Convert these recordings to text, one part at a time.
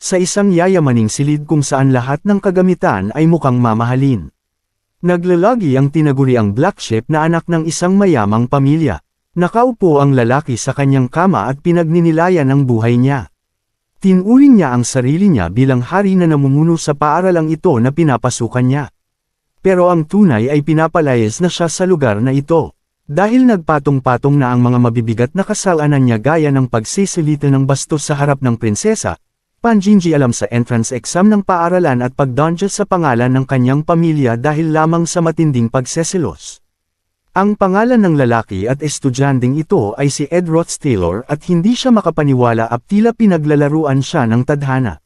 sa isang yayamaning silid kung saan lahat ng kagamitan ay mukhang mamahalin. Naglalagi ang tinaguriang black sheep na anak ng isang mayamang pamilya. Nakaupo ang lalaki sa kanyang kama at pinagninilayan ang buhay niya. Tinuring niya ang sarili niya bilang hari na namumuno sa paaralang ito na pinapasukan niya. Pero ang tunay ay pinapalayas na siya sa lugar na ito. Dahil nagpatong-patong na ang mga mabibigat na kasalanan niya gaya ng pagsisilita ng bastos sa harap ng prinsesa, panjinji alam sa entrance exam ng paaralan at pagdonja sa pangalan ng kanyang pamilya dahil lamang sa matinding pagseselos. Ang pangalan ng lalaki at estudyanteng ito ay si Ed Rothsteller at hindi siya makapaniwala at tila pinaglalaruan siya ng tadhana.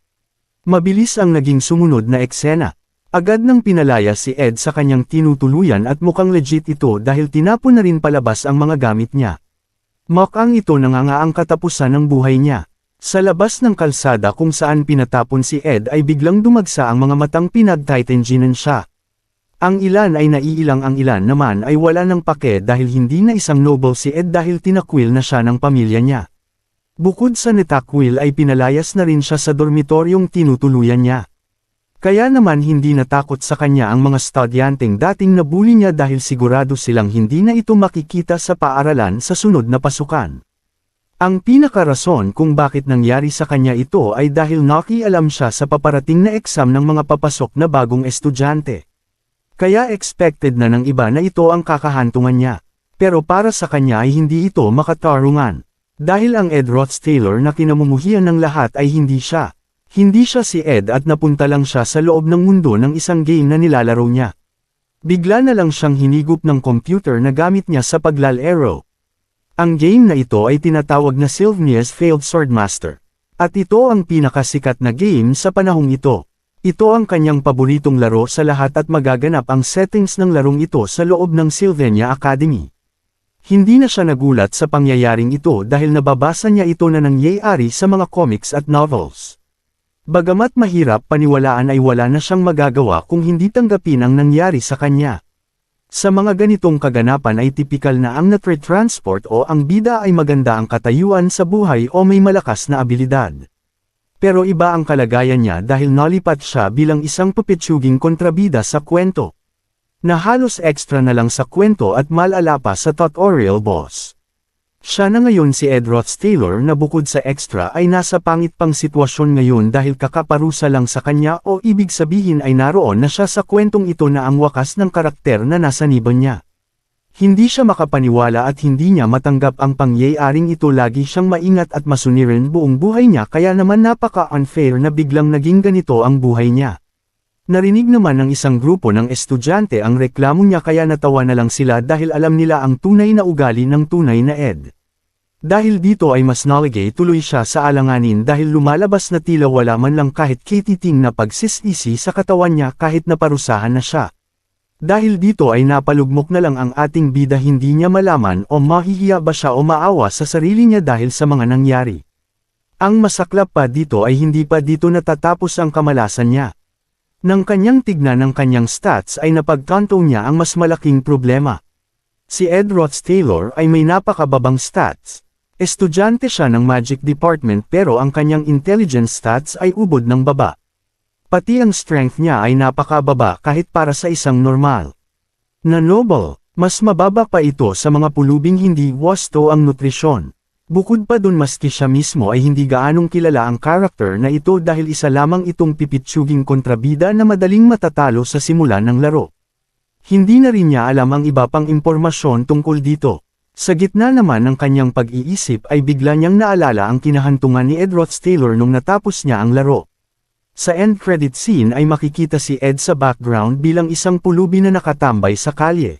Mabilis ang naging sumunod na eksena. Agad nang pinalaya si Ed sa kanyang tinutuluyan at mukhang legit ito dahil tinapon na rin palabas ang mga gamit niya. Mukhang ito nangangaang katapusan ng buhay niya. Sa labas ng kalsada kung saan pinatapon si Ed ay biglang dumagsa ang mga matang pinagtitinginan siya. Ang ilan ay naiilang, ang ilan naman ay wala ng pake dahil hindi na isang noble si Ed dahil tinakwil na siya ng pamilya niya. Bukod sa nitakwil ay pinalayas na rin siya sa dormitoryong tinutuluyan niya. Kaya naman hindi natakot sa kanya ang mga estudyanteng dating nabuli niya dahil sigurado silang hindi na ito makikita sa paaralan sa sunod na pasukan. Ang pinakarason kung bakit nangyari sa kanya ito ay dahil nakialam siya sa paparating na exam ng mga papasok na bagong estudyante. Kaya expected na ng iba na ito ang kakahantungan niya. Pero para sa kanya ay hindi ito makatarungan. Dahil ang Ed Rothsteller na kinamumuhian ng lahat ay hindi siya. Hindi siya si Ed at napunta lang siya sa loob ng mundo ng isang game na nilalaro niya. Bigla na lang siyang hinigup ng computer na gamit niya sa paglalaro. Ang game na ito ay tinatawag na Sylvania's Failed Swordmaster. At ito ang pinakasikat na game sa panahong ito. Ito ang kanyang paboritong laro sa lahat at magaganap ang settings ng larong ito sa loob ng Sylvania Academy. Hindi na siya nagulat sa pangyayaring ito dahil nababasa niya ito na nangyayari sa mga comics at novels. Bagamat mahirap paniwalaan ay wala na siyang magagawa kung hindi tanggapin ang nangyari sa kanya. Sa mga ganitong kaganapan ay tipikal na ang natransport o ang bida ay maganda ang katayuan sa buhay o may malakas na abilidad. Pero iba ang kalagayan niya dahil nalipat siya bilang isang pupitsuging kontrabida sa kwento. Na halos extra na lang sa kwento at malala pa sa tutorial boss. Siya na ngayon si Ed Rothsteller na bukod sa extra ay nasa pangit pang sitwasyon ngayon dahil kakaparusa lang sa kanya o ibig sabihin ay naroon na siya sa kwentong ito na ang wakas ng karakter na nasa niban niya. Hindi siya makapaniwala at hindi niya matanggap ang pangyayaring ito, lagi siyang maingat at masunirin buong buhay niya kaya naman napaka-unfair na biglang naging ganito ang buhay niya. Narinig naman ng isang grupo ng estudyante ang reklamo niya kaya natawa na lang sila dahil alam nila ang tunay na ugali ng tunay na Ed. Dahil dito ay mas naligay tuloy siya sa alanganin dahil lumalabas na tila wala man lang kahit kititing na pagsisisi sa katawan niya kahit naparusahan na siya. Dahil dito ay napalugmok na lang ang ating bida, hindi niya malaman o mahihiya ba siya o maawa sa sarili niya dahil sa mga nangyari. Ang masaklap pa dito ay hindi pa dito natatapos ang kamalasan niya. Nang kanyang tignan ng kanyang stats ay napagkanto niya ang mas malaking problema. Si Ed Rothsteller ay may napakababang stats. Estudyante siya ng Magic Department pero ang kanyang intelligence stats ay ubod ng baba. Pati ang strength niya ay napakababa kahit para sa isang normal na noble. Mas mababa pa ito sa mga pulubing hindi wasto ang nutrisyon. Bukod pa dun maski siya mismo ay hindi gaanong kilala ang karakter na ito dahil isa lamang itong pipitsuging kontrabida na madaling matatalo sa simula ng laro. Hindi na rin niya alam ang iba pang impormasyon tungkol dito. Sa gitna naman ng kanyang pag-iisip ay bigla niyang naalala ang kinahantungan ni Ed Rothsteller nung natapos niya ang laro. Sa end credit scene ay makikita si Ed sa background bilang isang pulubi na nakatambay sa kalye.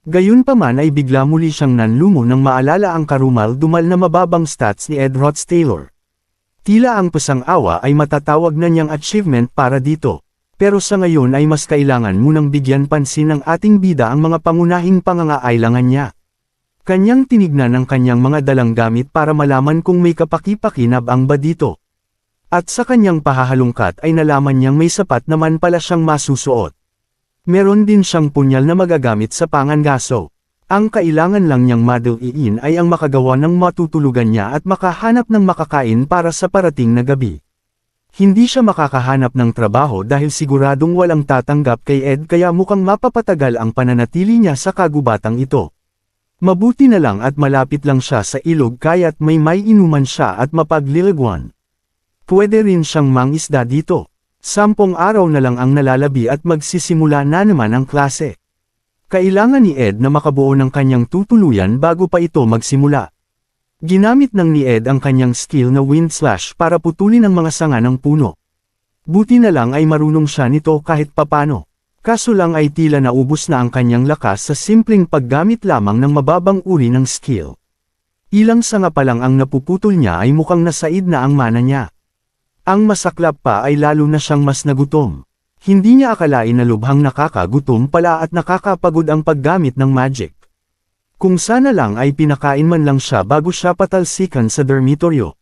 Gayunpaman ay bigla muli siyang nanlumo nang maalala ang karumal-dumal na mababang stats ni Ed Rothsteller. Tila ang pasang-awa ay matatawag na niyang achievement para dito. Pero sa ngayon ay mas kailangan munang bigyan pansin ng ating bida ang mga pangunahing pangangailangan niya. Kanyang tinignan ang kanyang mga dalang gamit para malaman kung may kapaki-pakinabang ba dito. At sa kanyang pahahalungkat ay nalaman niyang may sapat naman pala siyang masusuot. Meron din siyang punyal na magagamit sa pangangaso. Ang kailangan lang niyang madaliin ay ang makagawa ng matutulugan niya at makahanap ng makakain para sa parating na gabi. Hindi siya makakahanap ng trabaho dahil siguradong walang tatanggap kay Ed kaya mukhang mapapatagal ang pananatili niya sa kagubatang ito. Mabuti na lang at malapit lang siya sa ilog kaya't may inuman siya at mapagliliguan. Pwede rin siyang mangisda dito. 10 araw na lang ang nalalabi at magsisimula na naman ang klase. Kailangan ni Ed na makabuo ng kanyang tutuluyan bago pa ito magsimula. Ginamit ng ni Ed ang kanyang skill na wind slash para putulin ang mga sanga ng puno. Buti na lang ay marunong siya nito kahit papano. Kaso lang ay tila naubos na ang kanyang lakas sa simpleng paggamit lamang ng mababang uri ng skill. Ilang sanga pa lang ang napuputol niya ay mukhang nasaid na ang mana niya. Ang masaklap pa ay lalo na siyang mas nagutom. Hindi niya akalain na lubhang nakakagutom pala at nakakapagod ang paggamit ng magic. Kung sana lang ay pinakain man lang siya bago siya patalsikan sa dormitoryo.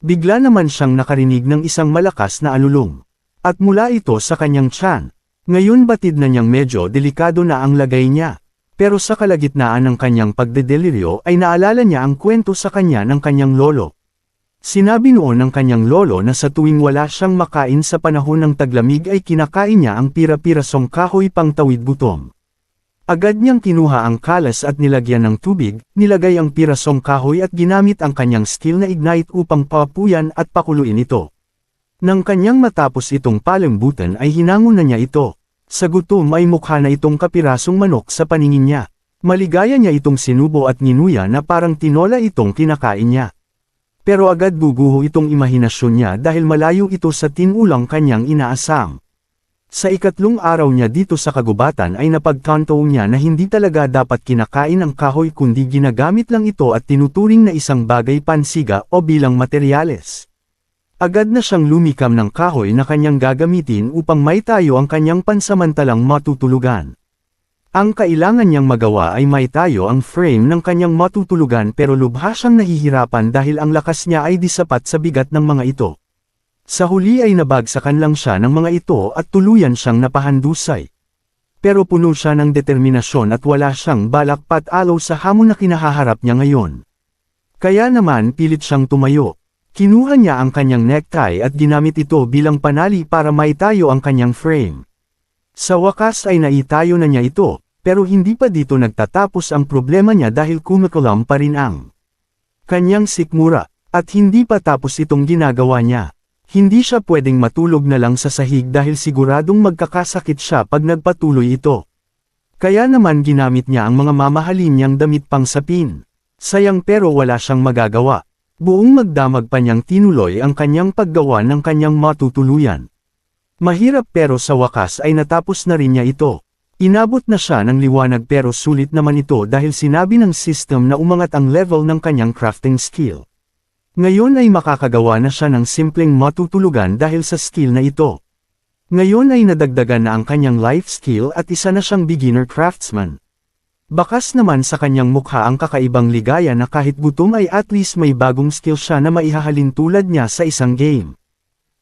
Bigla naman siyang nakarinig ng isang malakas na alulong. At mula ito sa kanyang tiyan. Ngayon batid na niyang medyo delikado na ang lagay niya. Pero sa kalagitnaan ng kanyang pagdedeliryo ay naalala niya ang kwento sa kanya ng kanyang lolo. Sinabi noon ng kanyang lolo na sa tuwing wala siyang makain sa panahon ng taglamig ay kinakain niya ang pira-pirasong kahoy pang tawid gutom. Agad niyang kinuha ang kalas at nilagyan ng tubig, nilagay ang pirasong kahoy at ginamit ang kanyang skill na ignite upang papuyan at pakuluin ito. Nang kanyang matapos itong palambutan ay hinangon na niya ito. Sa gutom ay mukha na itong kapirasong manok sa paningin niya. Maligaya niya itong sinubo at nginuya na parang tinola itong kinakain niya. Pero agad guguho itong imahinasyon niya dahil malayo ito sa tinulang kanyang inaasam. Sa ikatlong araw niya dito sa kagubatan ay napagkanto niya na hindi talaga dapat kinakain ang kahoy kundi ginagamit lang ito at tinuturing na isang bagay pansiga o bilang materyales. Agad na siyang lumikam ng kahoy na kanyang gagamitin upang maitayo ang kanyang pansamantalang matutulugan. Ang kailangan niyang magawa ay maitayo ang frame ng kanyang matutulugan pero lubha siyang nahihirapan dahil ang lakas niya ay di sapat sa bigat ng mga ito. Sa huli ay nabagsakan lang siya ng mga ito at tuluyan siyang napahandusay. Pero puno siya ng determinasyon at wala siyang balak pat-alaw sa hamon na kinahaharap niya ngayon. Kaya naman pilit siyang tumayo. Kinuha niya ang kanyang necktie at ginamit ito bilang panali para maitayo ang kanyang frame. Sa wakas ay naitayo na niya ito, pero hindi pa dito nagtatapos ang problema niya dahil kumakalam pa rin ang kanyang sikmura, at hindi pa tapos itong ginagawa niya. Hindi siya pwedeng matulog na lang sa sahig dahil siguradong magkakasakit siya pag nagpatuloy ito. Kaya naman ginamit niya ang mga mamahalin niyang damit pang sapin. Sayang pero wala siyang magagawa. Buong magdamag pa niyang tinuloy ang kanyang paggawa ng kanyang matutuluyan. Mahirap pero sa wakas ay natapos na rin niya ito. Inabot na siya ng liwanag pero sulit naman ito dahil sinabi ng system na umangat ang level ng kanyang crafting skill. Ngayon ay makakagawa na siya ng simpleng matutulugan dahil sa skill na ito. Ngayon ay nadagdagan na ang kanyang life skill at isa na siyang beginner craftsman. Bakas naman sa kanyang mukha ang kakaibang ligaya na kahit gutom ay at least may bagong skill siya na maihahalin tulad niya sa isang game.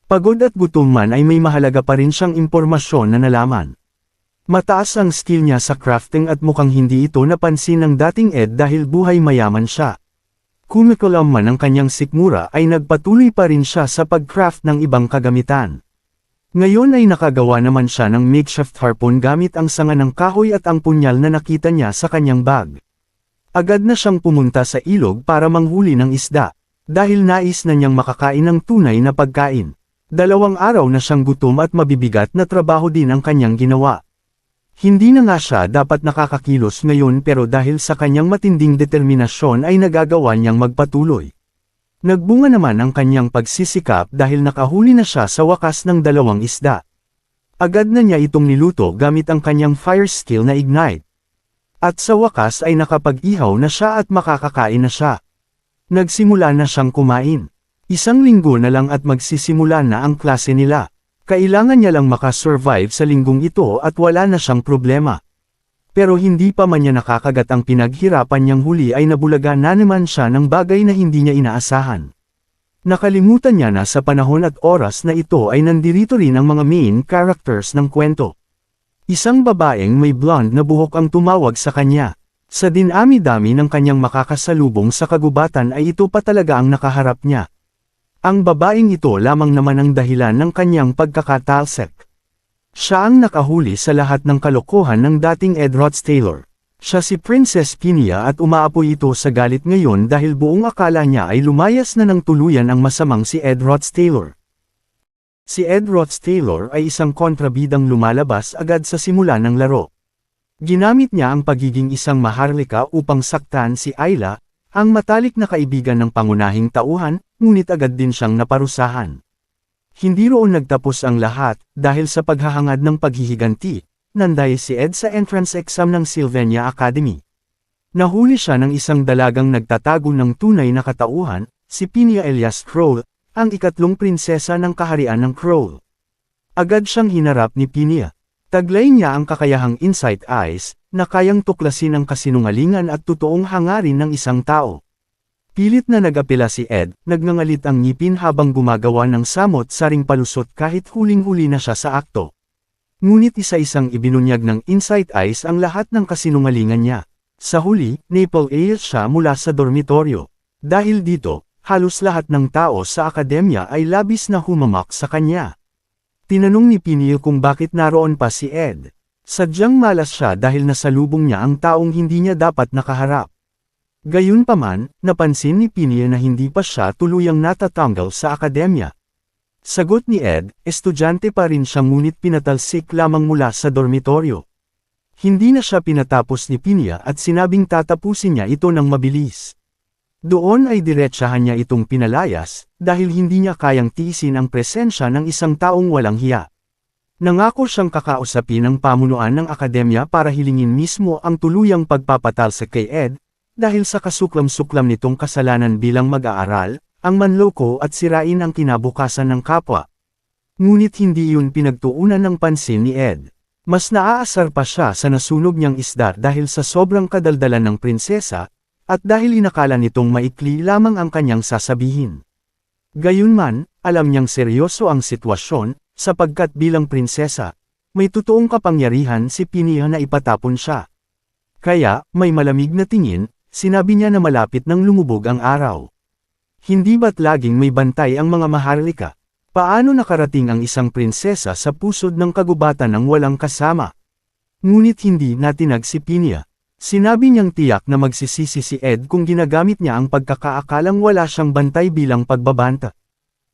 Pagod at gutom man ay may mahalaga pa rin siyang impormasyon na nalaman. Mataas ang skill niya sa crafting at mukhang hindi ito napansin ng dating Ed dahil buhay mayaman siya. Kumakalam man ang kanyang sikmura ay nagpatuloy pa rin siya sa pag-craft ng ibang kagamitan. Ngayon ay nakagawa naman siya ng makeshift harpoon gamit ang sanga ng kahoy at ang punyal na nakita niya sa kanyang bag. Agad na siyang pumunta sa ilog para manghuli ng isda, dahil nais na niyang makakain ng tunay na pagkain. 2 araw na siyang gutom at mabibigat na trabaho din ang kanyang ginawa. Hindi na nga siya dapat nakakakilos ngayon pero dahil sa kanyang matinding determinasyon ay nagagawa niyang magpatuloy. Nagbunga naman ang kanyang pagsisikap dahil nakahuli na siya sa wakas ng 2 isda. Agad na niya itong niluto gamit ang kanyang fire skill na ignite. At sa wakas ay nakapag-ihaw na siya at makakakain na siya. Nagsimula na siyang kumain. 1 linggo na lang at magsisimula na ang klase nila. Kailangan niya lang makasurvive sa linggong ito at wala na siyang problema. Pero hindi pa man niya nakakagat ang pinaghirapan niyang huli ay nabulaga na naman siya ng bagay na hindi niya inaasahan. Nakalimutan niya na sa panahon at oras na ito ay nandirito rin ang mga main characters ng kwento. Isang babaeng may blonde na buhok ang tumawag sa kanya. Sa dinami-dami ng kanyang makakasalubong sa kagubatan ay ito pa talaga ang nakaharap niya. Ang babaeng ito lamang naman ang dahilan ng kanyang pagkakatalsik. Siya ang nakahuli sa lahat ng kalokohan ng dating Ed Rothstaler. Siya si Princess Pinia at umaapoy ito sa galit ngayon dahil buong akala niya ay lumayas na ng tuluyan ang masamang si Ed Rothstaler. Si Ed Rothstaler ay isang kontrabidang lumalabas agad sa simula ng laro. Ginamit niya ang pagiging isang maharlika upang saktan si Ayla, ang matalik na kaibigan ng pangunahing tauhan, ngunit agad din siyang naparusahan. Hindi roon nagtapos ang lahat, dahil sa paghahangad ng paghihiganti, nanday si Ed sa entrance exam ng Sylvania Academy. Nahuli siya ng isang dalagang nagtatago ng tunay na katauhan, si Pinia Elias Kroll, ang ikatlong prinsesa ng kaharian ng Kroll. Agad siyang hinarap ni Pinia. Taglay niya ang kakayahang insight eyes, na kayang tuklasin ang kasinungalingan at totoong hangarin ng isang tao. Pilit na nag-apela si Ed, nagngangalit ang ngipin habang gumagawa ng samot-saring palusot kahit huling-huli na siya sa akto. Ngunit isa-isang ibinunyag ng insight eyes ang lahat ng kasinungalingan niya. Sa huli, napalaya siya mula sa dormitoryo. Dahil dito, halos lahat ng tao sa akademya ay labis na humamak sa kanya. Tinanong ni Pinia kung bakit naroon pa si Ed. Sadyang malas siya dahil nasalubong niya ang taong hindi niya dapat nakaharap. Gayunpaman, napansin ni Pinia na hindi pa siya tuluyang natatanggal sa akademya. Sagot ni Ed, estudyante pa rin siya ngunit pinatalsik lamang mula sa dormitoryo. Hindi na siya pinatapos ni Pinia at sinabing tatapusin niya ito ng mabilis. Doon ay diretsahan niya itong pinalayas, dahil hindi niya kayang tiisin ang presensya ng isang taong walang hiya. Nangako siyang kakausapin ang pamunuan ng akademya para hilingin mismo ang tuluyang pagpapatalsik kay Ed, dahil sa kasuklam-suklam nitong kasalanan bilang mag-aaral, ang manloko at sirain ang kinabukasan ng kapwa. Ngunit hindi yun pinagtuunan ng pansin ni Ed. Mas naaasar pa siya sa nasunog niyang isda dahil sa sobrang kadaldalan ng prinsesa, at dahil inakala nitong maikli lamang ang kanyang sasabihin. Gayunman, alam niyang seryoso ang sitwasyon, sapagkat bilang prinsesa, may totoong kapangyarihan si Pinia na ipatapon siya. Kaya, may malamig na tingin, sinabi niya na malapit nang lumubog ang araw. Hindi ba't laging may bantay ang mga maharlika? Paano nakarating ang isang prinsesa sa pusod ng kagubatan ng walang kasama? Ngunit hindi natinag si Pinia. Sinabi niyang tiyak na magsisisi si Ed kung ginagamit niya ang pagkakaakalang wala siyang bantay bilang pagbabanta.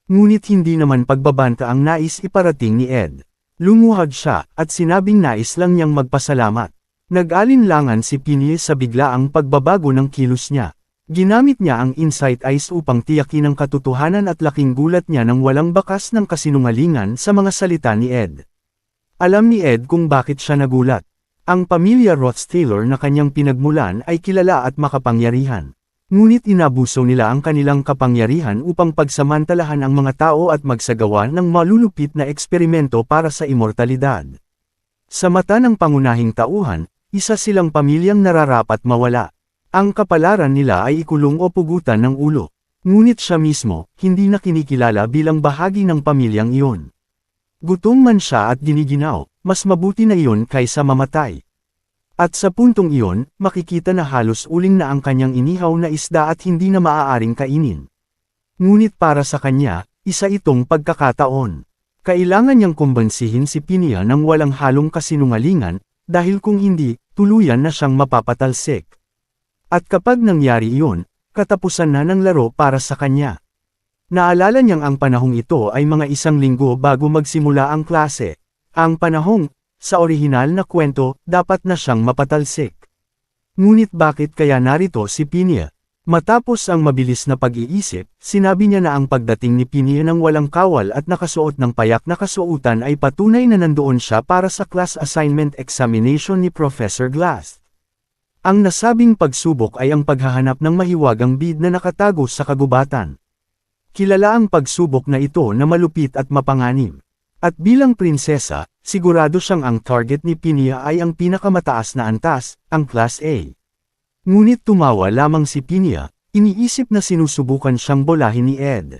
Ngunit hindi naman pagbabanta ang nais iparating ni Ed. Lumuhad siya, at sinabing nais lang niyang magpasalamat. Nag-alinlangan si Pinia sa biglaang pagbabago ng kilos niya. Ginamit niya ang insight eyes upang tiyakin ang katotohanan at laking gulat niya nang walang bakas ng kasinungalingan sa mga salita ni Ed. Alam ni Ed kung bakit siya nagulat. Ang pamilya Rothstaler na kanyang pinagmulan ay kilala at makapangyarihan. Ngunit inabuso nila ang kanilang kapangyarihan upang pagsamantalahan ang mga tao at magsagawa ng malulupit na eksperimento para sa immortalidad. Sa mata ng pangunahing tauhan, isa silang pamilyang nararapat mawala. Ang kapalaran nila ay ikulong o pugutan ng ulo. Ngunit siya mismo, hindi na kinikilala bilang bahagi ng pamilyang iyon. Gutom man siya at giniginaw, mas mabuti na iyon kaysa mamatay. At sa puntong iyon, makikita na halos uling na ang kanyang inihaw na isda at hindi na maaaring kainin. Ngunit para sa kanya, isa itong pagkakataon. Kailangan niyang kumbansihin si Pinia ng walang halong kasinungalingan, dahil kung hindi, tuluyan na siyang mapapatalsik. At kapag nangyari iyon, katapusan na ng laro para sa kanya. Naalala niyang ang panahong ito ay mga 1 linggo bago magsimula ang klase. Ang panahong, sa orihinal na kwento, dapat na siyang mapatalsik. Ngunit bakit kaya narito si Pinia? Matapos ang mabilis na pag-iisip, sinabi niya na ang pagdating ni Pinia ng walang kawal at nakasuot ng payak na kasuotan ay patunay na nandoon siya para sa class assignment examination ni Professor Glass. Ang nasabing pagsubok ay ang paghahanap ng mahiwagang bead na nakatago sa kagubatan. Kilala ang pagsubok na ito na malupit at mapanganib. At bilang prinsesa, sigurado siyang ang target ni Pinia ay ang pinakamataas na antas, ang Class A. Ngunit tumawa lamang si Pinia, iniisip na sinusubukan siyang bolahin ni Ed.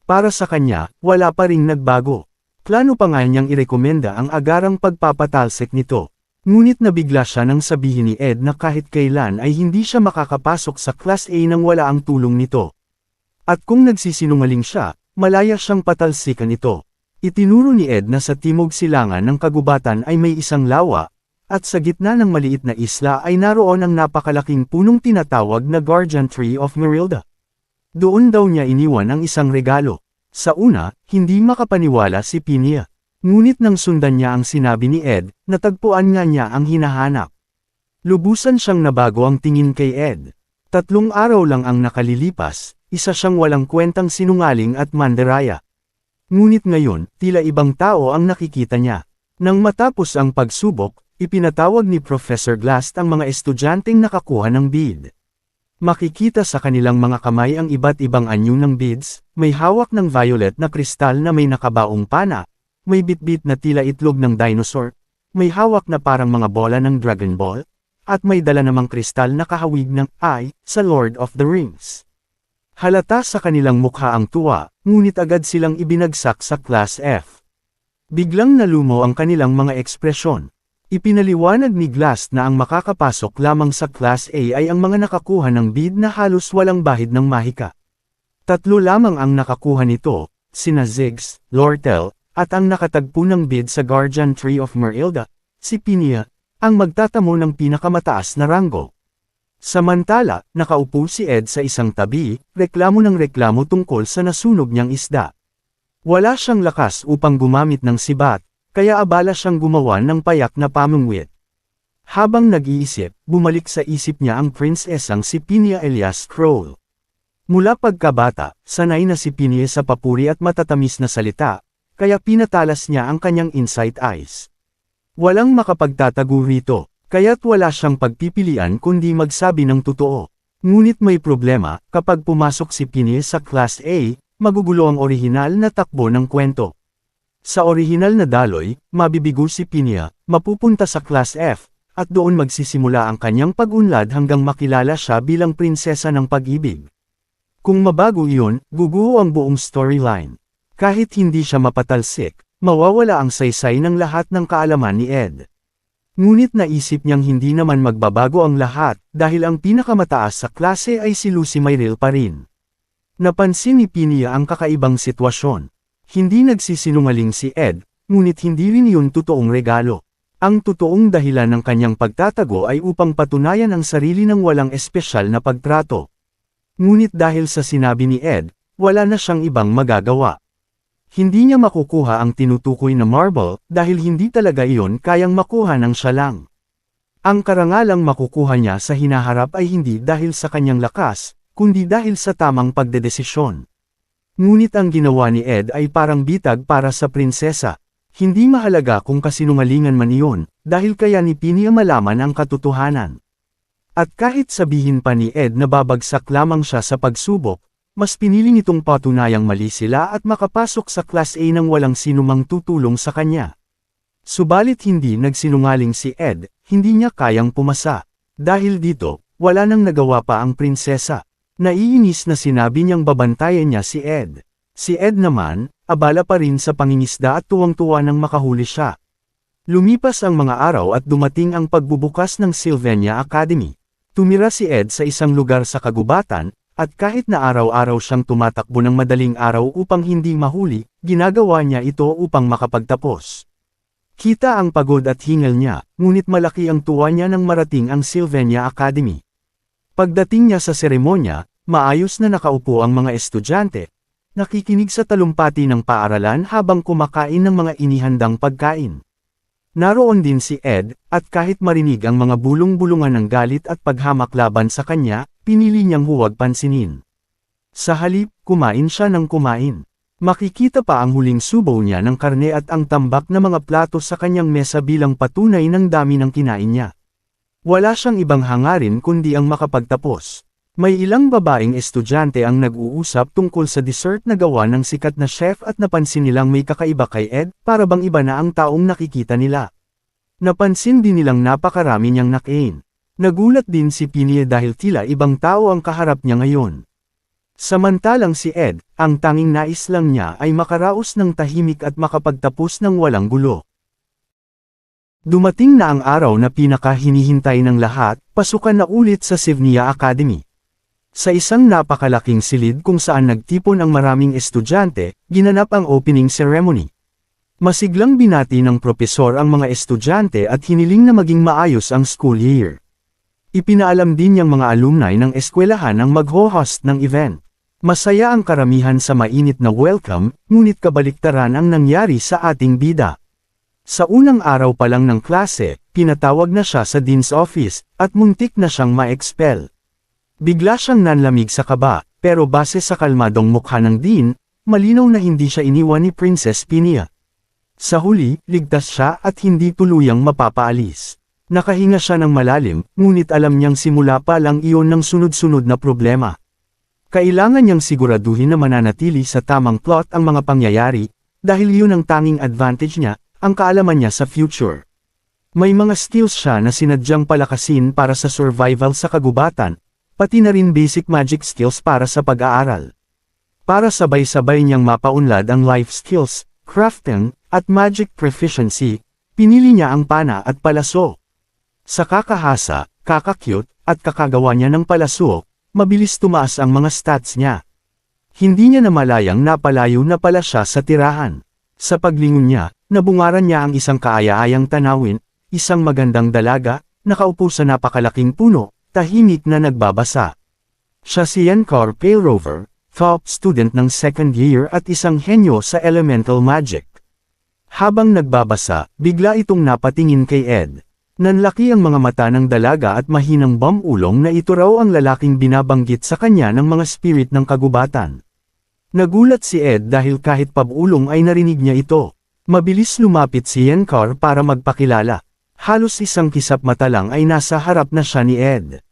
Para sa kanya, wala pa ring nagbago. Plano pa nga niyang irekomenda ang agarang pagpapatalsik nito. Ngunit nabigla siya nang sabihin ni Ed na kahit kailan ay hindi siya makakapasok sa Class A nang wala ang tulong nito. At kung nagsisinungaling siya, malaya siyang patalsikan ito. Itinuro ni Ed na sa timog silangan ng kagubatan ay may isang lawa, at sa gitna ng maliit na isla ay naroon ang napakalaking punong tinatawag na Guardian Tree of Merilda. Doon daw niya iniwan ang isang regalo. Sa una, hindi makapaniwala si Pinia. Ngunit nang sundan niya ang sinabi ni Ed, natagpuan nga niya ang hinahanap. Lubusan siyang nabago ang tingin kay Ed. 3 araw lang ang nakalilipas, isa siyang walang kwentang sinungaling at mandaraya. Ngunit ngayon, tila ibang tao ang nakikita niya. Nang matapos ang pagsubok, ipinatawag ni Professor Glast ang mga estudyanteng nakakuha ng bid. Makikita sa kanilang mga kamay ang iba't ibang anyo ng beads, may hawak ng violet na kristal na may nakabaong pana, may bitbit na tila itlog ng dinosaur, may hawak na parang mga bola ng Dragon Ball, at may dala namang kristal na kahawig ng eye sa Lord of the Rings. Halata sa kanilang mukha ang tuwa, ngunit agad silang ibinagsak sa Class F. Biglang nalumo ang kanilang mga ekspresyon. Ipinaliwanag ni Glast na ang makakapasok lamang sa Class A ay ang mga nakakuha ng bid na halos walang bahid ng mahika. 3 lamang ang nakakuha nito, sina Ziggs, Lortel, at ang nakatagpo ng bid sa Guardian Tree of Merilda, si Pinia, ang magtatamo ng pinakamataas na ranggo. Samantala, nakaupo si Ed sa isang tabi, reklamo ng reklamo tungkol sa nasunog niyang isda. Wala siyang lakas upang gumamit ng sibat, kaya abala siyang gumawa ng payak na pamungwit. Habang nag-iisip, bumalik sa isip niya ang prinsesang si Pinia Elias Scroll. Mula pagkabata, sanay na si Pinia sa papuri at matatamis na salita, kaya pinatalas niya ang kanyang insight eyes. Walang makapagtatago rito. Kaya't wala siyang pagpipilian kundi magsabi ng totoo. Ngunit may problema, kapag pumasok si Pinia sa Class A, magugulo ang orihinal na takbo ng kwento. Sa orihinal na daloy, mabibigo si Pinia, mapupunta sa Class F, at doon magsisimula ang kanyang pag-unlad hanggang makilala siya bilang prinsesa ng pag-ibig. Kung mabago iyon, guguho ang buong storyline. Kahit hindi siya mapatalsik, mawawala ang saysay ng lahat ng kaalaman ni Ed. Ngunit naisip niyang hindi naman magbabago ang lahat, dahil ang pinakamataas sa klase ay si Lucy Myril pa rin. Napansin ni Pinia ang kakaibang sitwasyon. Hindi nagsisinungaling si Ed, ngunit hindi rin yun totoong regalo. Ang totoong dahilan ng kanyang pagtatago ay upang patunayan ang sarili ng walang espesyal na pagtrato. Ngunit dahil sa sinabi ni Ed, wala na siyang ibang magagawa. Hindi niya makukuha ang tinutukoy na marble, dahil hindi talaga iyon kayang makuha ng siya lang. Ang karangalang makukuha niya sa hinaharap ay hindi dahil sa kanyang lakas, kundi dahil sa tamang pagdedesisyon. Ngunit ang ginawa ni Ed ay parang bitag para sa prinsesa. Hindi mahalaga kung kasinungalingan man iyon, dahil kaya ni Pinia malaman ang katotohanan. At kahit sabihin pa ni Ed na babagsak lamang siya sa pagsubok, mas pinili nitong patunayang mali sila at makapasok sa Class A nang walang sinumang tutulong sa kanya. Subalit hindi nagsinungaling si Ed, hindi niya kayang pumasa. Dahil dito, wala nang nagawa pa ang prinsesa. Naiinis na sinabi niyang babantayan niya si Ed. Si Ed naman, abala pa rin sa pangingisda at tuwang-tuwa nang makahuli siya. Lumipas ang mga araw at dumating ang pagbubukas ng Sylvania Academy. Tumira si Ed sa isang lugar sa kagubatan, at kahit na araw-araw siyang tumatakbo ng madaling araw upang hindi mahuli, ginagawa niya ito upang makapagtapos. Kita ang pagod at hingal niya, ngunit malaki ang tuwa niya nang marating ang Sylvania Academy. Pagdating niya sa seremonya, maayos na nakaupo ang mga estudyante, nakikinig sa talumpati ng paaralan habang kumakain ng mga inihandang pagkain. Naroon din si Ed, at kahit marinig ang mga bulong-bulungan ng galit at paghamak laban sa kanya, pinili niyang huwag pansinin. Sa halip, kumain siya ng kumain. Makikita pa ang huling subo niya ng karne at ang tambak na mga plato sa kanyang mesa bilang patunay ng dami ng kinain niya. Wala siyang ibang hangarin kundi ang makapagtapos. May ilang babaeng estudyante ang nag-uusap tungkol sa dessert na gawa ng sikat na chef at napansin nilang may kakaiba kay Ed, para bang iba na ang taong nakikita nila. Napansin din nilang napakarami niyang nakain. Nagulat din si Pinia dahil tila ibang tao ang kaharap niya ngayon. Samantalang si Ed, ang tanging nais lang niya ay makaraos ng tahimik at makapagtapos ng walang gulo. Dumating na ang araw na pinaka-hinihintay ng lahat, pasukan na ulit sa Sylvania Academy. Sa isang napakalaking silid kung saan nagtipon ang maraming estudyante, ginanap ang opening ceremony. Masiglang binati ng propesor ang mga estudyante at hiniling na maging maayos ang school year. Ipinaalam din niyang mga alumni ng eskwelahan ang mag-ho-host ng event. Masaya ang karamihan sa mainit na welcome, ngunit kabaliktaran ang nangyari sa ating bida. Sa unang araw pa lang ng klase, pinatawag na siya sa dean's office, at muntik na siyang ma-expel. Bigla siyang nanlamig sa kaba, pero base sa kalmadong mukha ng dean, malinaw na hindi siya iniwan ni Princess Pinia. Sa huli, ligtas siya at hindi tuluyang mapapaalis. Nakahinga siya ng malalim, ngunit alam niyang simula pa lang iyon ng sunod-sunod na problema. Kailangan niyang siguraduhin na mananatili sa tamang plot ang mga pangyayari, dahil iyon ang tanging advantage niya, ang kaalaman niya sa future. May mga skills siya na sinadyang palakasin para sa survival sa kagubatan, pati na rin basic magic skills para sa pag-aaral. Para sabay-sabay niyang mapaunlad ang life skills, crafting, at magic proficiency, pinili niya ang pana at palaso. Sa kakahasa, kakakyut, at kakagawa niya ng palaso, mabilis tumaas ang mga stats niya. Hindi niya namalayang napalayo na pala siya sa tirahan. Sa paglingon niya, nabungaran niya ang isang kaaya-ayang tanawin, isang magandang dalaga, nakaupo sa napakalaking puno, tahimik na nagbabasa. Siya si Yankor Palerover, top student ng second year at isang henyo sa elemental magic. Habang nagbabasa, bigla itong napatingin kay Ed. Nanlaki ang mga mata ng dalaga at mahinang bamulong na ito raw ang lalaking binabanggit sa kanya ng mga spirit ng kagubatan. Nagulat si Ed dahil kahit pabulong ay narinig niya ito. Mabilis lumapit si Yankor para magpakilala. Halos isang kisap mata lang ay nasa harap na siya ni Ed.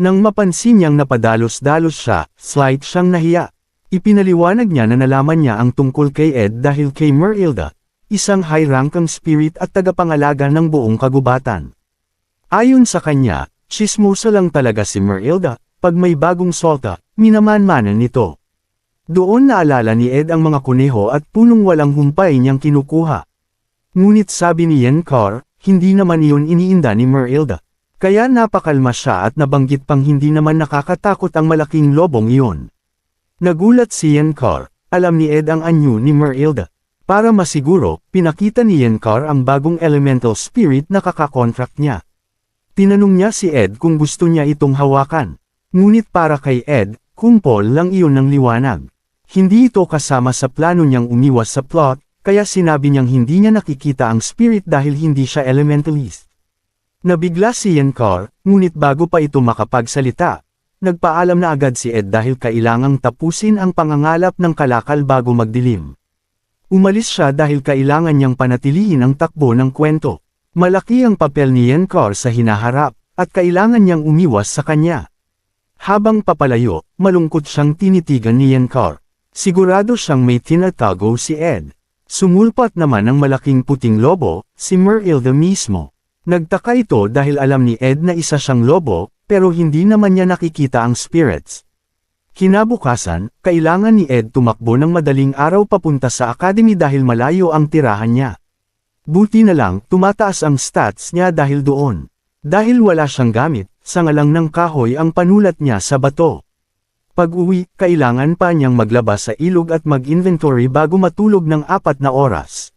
Nang mapansin niyang napadalos-dalos siya, slight siyang nahiya. Ipinaliwanag niya na nalaman niya ang tungkol kay Ed dahil kay Merilda, isang high-ranking spirit at tagapangalaga ng buong kagubatan. Ayon sa kanya, tsismosa lang talaga si Merilda, pag may bagong solta, minaman-manan nito. Doon naalala ni Ed ang mga kuneho at punong walang humpay niyang kinukuha. Ngunit sabi ni Yankor, hindi naman iyon iniinda ni Merilda. Kaya napakalma siya at nabanggit pang hindi naman nakakatakot ang malaking lobong iyon. Nagulat si Yankor, alam ni Ed ang anyo ni Merilda. Para masiguro, pinakita ni Yankor ang bagong elemental spirit na kakakontract niya. Tinanong niya si Ed kung gusto niya itong hawakan. Ngunit para kay Ed, kumpol lang iyon ng liwanag. Hindi ito kasama sa plano niyang umiwas sa plot, kaya sinabi niyang hindi niya nakikita ang spirit dahil hindi siya elementalist. Nabigla si Yankor, ngunit bago pa ito makapagsalita, nagpaalam na agad si Ed dahil kailangang tapusin ang pangangalap ng kalakal bago magdilim. Umalis siya dahil kailangan niyang panatilihin ang takbo ng kwento. Malaki ang papel ni Yankor sa hinaharap, at kailangan niyang umiwas sa kanya. Habang papalayo, malungkot siyang tinitigan ni Yankor. Sigurado siyang may tinatago si Ed. Sumulpat naman ang malaking puting lobo, si Merilda mismo. Nagtaka ito dahil alam ni Ed na isa siyang lobo, pero hindi naman niya nakikita ang spirits. Kinabukasan, kailangan ni Ed tumakbo ng madaling araw papunta sa academy dahil malayo ang tirahan niya. Buti na lang, tumataas ang stats niya dahil doon. Dahil wala siyang gamit, sangalang ng kahoy ang panulat niya sa bato. Pag-uwi, kailangan pa niyang maglabas sa ilog at mag-inventory bago matulog ng 4 na oras.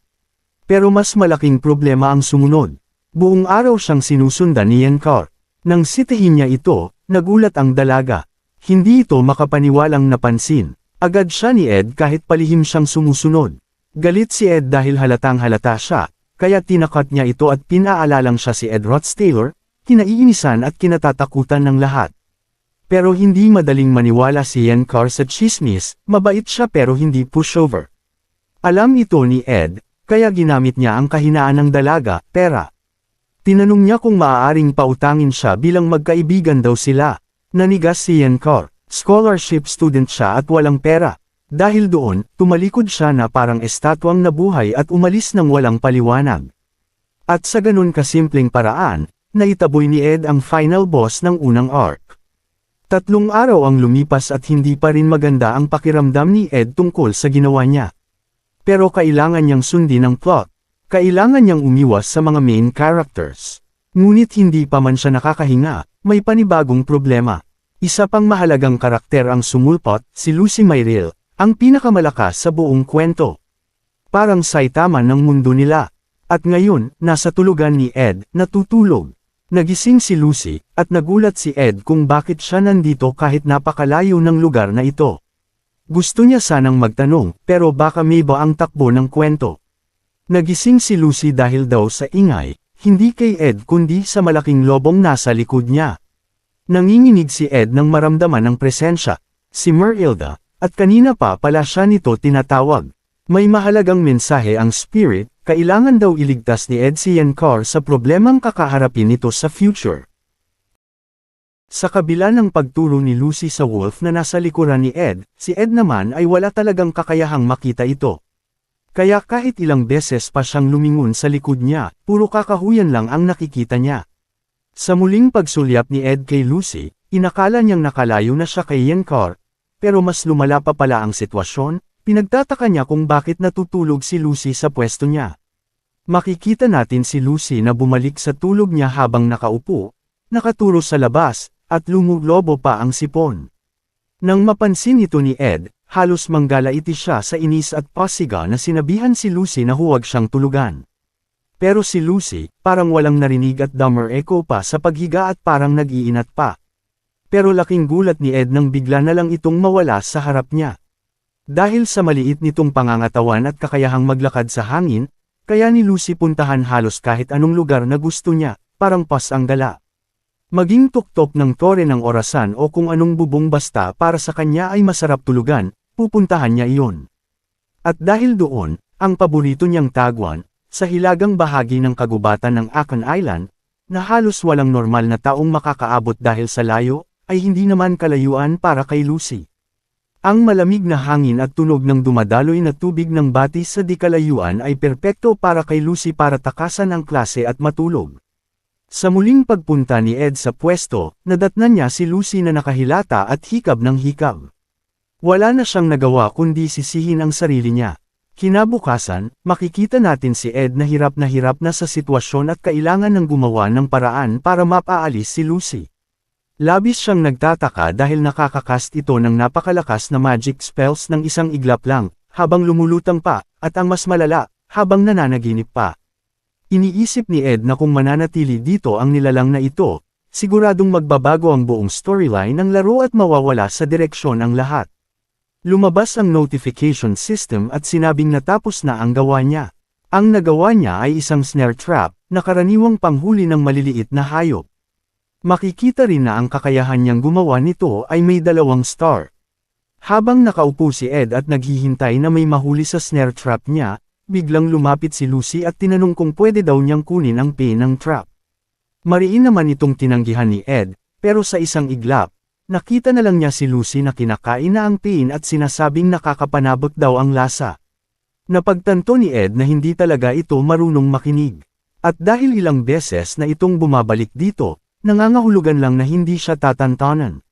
Pero mas malaking problema ang sumunod. Buong araw siyang sinusundan ni Yankor. Nang sitihin niya ito, nagulat ang dalaga. Hindi ito makapaniwalang napansin. Agad siya ni Ed kahit palihim siyang sumusunod. Galit si Ed dahil halatang halata siya, kaya tinakat niya ito at pinaalalang siya si Ed Rothstaler, kinaiinisan at kinatatakutan ng lahat. Pero hindi madaling maniwala si Yankor sa chismis, mabait siya pero hindi pushover. Alam ito ni Ed, kaya ginamit niya ang kahinaan ng dalaga, pera. Tinanong niya kung maaaring pautangin siya bilang magkaibigan daw sila. Nanigas si Yankor, scholarship student siya at walang pera. Dahil doon, tumalikod siya na parang estatwang nabuhay at umalis ng walang paliwanag. At sa ganun kasimpleng paraan, naitaboy ni Ed ang final boss ng unang arc. 3 araw ang lumipas at hindi pa rin maganda ang pakiramdam ni Ed tungkol sa ginawa niya. Pero kailangan niyang sundin ang plot. Kailangan niyang umiwas sa mga main characters. Ngunit hindi pa man siya nakakahinga, may panibagong problema. Isa pang mahalagang karakter ang sumulpot, si Lucy Myrtle, ang pinakamalakas sa buong kwento. Parang Saitama ng mundo nila. At ngayon, nasa tulugan ni Ed, natutulog. Nagising si Lucy, at nagulat si Ed kung bakit siya nandito kahit napakalayo ng lugar na ito. Gusto niya sanang magtanong, pero baka may iba ang takbo ng kwento. Nagising si Lucy dahil daw sa ingay, hindi kay Ed kundi sa malaking lobong nasa likod niya. Nanginginig si Ed nang maramdaman ang presensya, si Merilda, at kanina pa pala siya nito tinatawag. May mahalagang mensahe ang spirit, kailangan daw iligtas ni Ed si Yankar sa problemang kakaharapin nito sa future. Sa kabila ng pagturo ni Lucy sa wolf na nasa likuran ni Ed, si Ed naman ay wala talagang kakayahang makita ito. Kaya kahit ilang beses pa siyang lumingon sa likod niya, puro kakahuyan lang ang nakikita niya. Sa muling pagsulyap ni Ed kay Lucy, inakala niyang nakalayo na siya kay Yankar, pero mas lumala pa pala ang sitwasyon, pinagtataka niya kung bakit natutulog si Lucy sa pwesto niya. Makikita natin si Lucy na bumalik sa tulog niya habang nakaupo, nakaturo sa labas, at lumulobo pa ang sipon. Nang mapansin ito ni Ed, halos manggalaiti siya sa inis at pasiga na sinabihan si Lucy na huwag siyang tulugan. Pero si Lucy, parang walang narinig at dumber echo pa sa paghiga at parang nag-iinat pa. Pero laking gulat ni Ed nang bigla na lang itong mawala sa harap niya. Dahil sa maliit nitong pangangatawan at kakayahang maglakad sa hangin, kaya ni Lucy puntahan halos kahit anong lugar na gusto niya, parang pas ang gala. Maging tuktok ng tore ng orasan o kung anong bubong basta para sa kanya ay masarap tulugan, pupuntahan niya iyon. At dahil doon, ang paborito niyang tagwan, sa hilagang bahagi ng kagubatan ng Akan Island, na halos walang normal na taong makakaabot dahil sa layo, ay hindi naman kalayuan para kay Lucy. Ang malamig na hangin at tunog ng dumadaloy na tubig ng batis sa di kalayuan ay perpekto para kay Lucy para takasan ang klase at matulog. Sa muling pagpunta ni Ed sa pwesto, nadatnan niya si Lucy na nakahilata at hikab ng hikab. Wala na siyang nagawa kundi sisihin ang sarili niya. Kinabukasan, makikita natin si Ed na hirap na sa sitwasyon at kailangan ng gumawa ng paraan para mapaalis si Lucy. Labis siyang nagtataka dahil nakakakast ito ng napakalakas na magic spells ng isang iglap lang, habang lumulutang pa, at ang mas malala, habang nananaginip pa. Iniisip ni Ed na kung mananatili dito ang nilalang na ito, siguradong magbabago ang buong storyline ng laro at mawawala sa direksyon ang lahat. Lumabas ang notification system at sinabing natapos na ang gawa niya. Ang nagawa niya ay isang snare trap, na karaniwang panghuli ng maliliit na hayop. Makikita rin na ang kakayahan niyang gumawa nito ay may 2 star. Habang nakaupo si Ed at naghihintay na may mahuli sa snare trap niya, biglang lumapit si Lucy at tinanong kung pwede daw niyang kunin ang pin ng trap. Mariin naman itong tinanggihan ni Ed, pero sa isang iglap, nakita na lang niya si Lucy na kinakain na ang pin at sinasabing nakakapanabot daw ang lasa. Napagtanto ni Ed na hindi talaga ito marunong makinig. At dahil ilang beses na itong bumabalik dito, nangangahulugan lang na hindi siya tatantanan.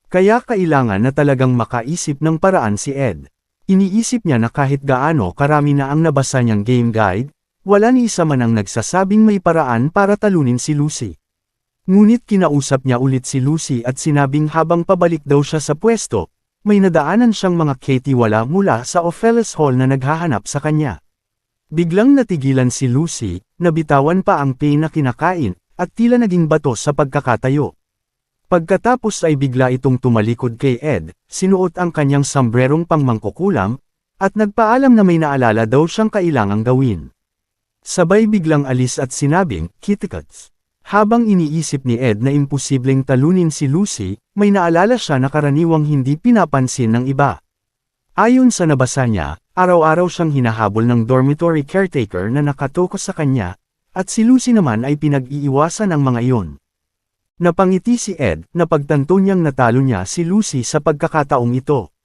Kaya kailangan na talagang makaisip ng paraan si Ed. Iniisip niya na kahit gaano karami na ang nabasa niyang game guide, wala ni isa man ang nagsasabing may paraan para talunin si Lucy. Ngunit kinausap niya ulit si Lucy at sinabing habang pabalik daw siya sa pwesto, may nadaanan siyang mga ketiwala mula sa Ophelis Hall na naghahanap sa kanya. Biglang natigilan si Lucy, nabitawan pa ang pin na kinakain, at tila naging bato sa pagkakatayo. Pagkatapos ay bigla itong tumalikod kay Ed, sinuot ang kanyang sombrerong pangmangkukulam, at nagpaalam na may naalala daw siyang kailangang gawin. Sabay biglang alis at sinabing, "Kitty-cats." Habang iniisip ni Ed na imposibleng talunin si Lucy, may naalala siya na karaniwang hindi pinapansin ng iba. Ayon sa nabasa niya, araw-araw siyang hinahabol ng dormitory caretaker na nakatoka sa kanya, at si Lucy naman ay pinag-iiwasan ang mga iyon. Napangiti si Ed, na pagtanto niyang natalo niya si Lucy sa pagkakataong ito.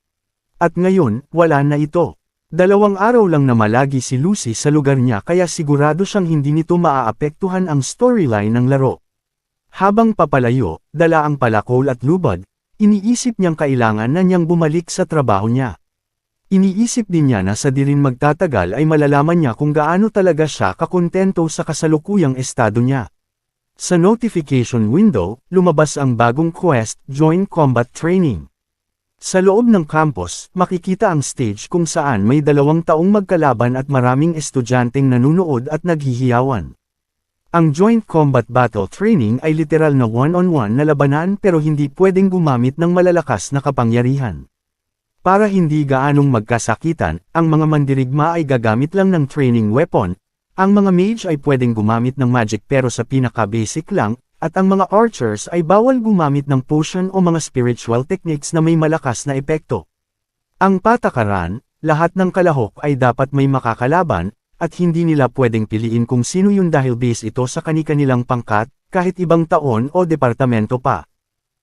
At ngayon, wala na ito. 2 araw lang na malagi si Lucy sa lugar niya kaya sigurado siyang hindi nito maaapektuhan ang storyline ng laro. Habang papalayo, dala ang palakol at lubad, iniisip niyang kailangan na niyang bumalik sa trabaho niya. Iniisip din niya na sa di rin magtatagal ay malalaman niya kung gaano talaga siya kakontento sa kasalukuyang estado niya. Sa notification window, lumabas ang bagong quest, Join Combat Training. Sa loob ng campus, makikita ang stage kung saan may 2 taong magkalaban at maraming estudyanteng nanunood at naghihiyawan. Ang Joint Combat Battle Training ay literal na one-on-one na labanan pero hindi pwedeng gumamit ng malalakas na kapangyarihan. Para hindi gaanong magkasakitan, ang mga mandirigma ay gagamit lang ng training weapon. Ang mga mage ay pwedeng gumamit ng magic pero sa pinaka-basic lang, at ang mga archers ay bawal gumamit ng potion o mga spiritual techniques na may malakas na epekto. Ang patakaran, lahat ng kalahok ay dapat may makakalaban, at hindi nila pwedeng piliin kung sino yun dahil base ito sa kani-kanilang pangkat, kahit ibang taon o departamento pa.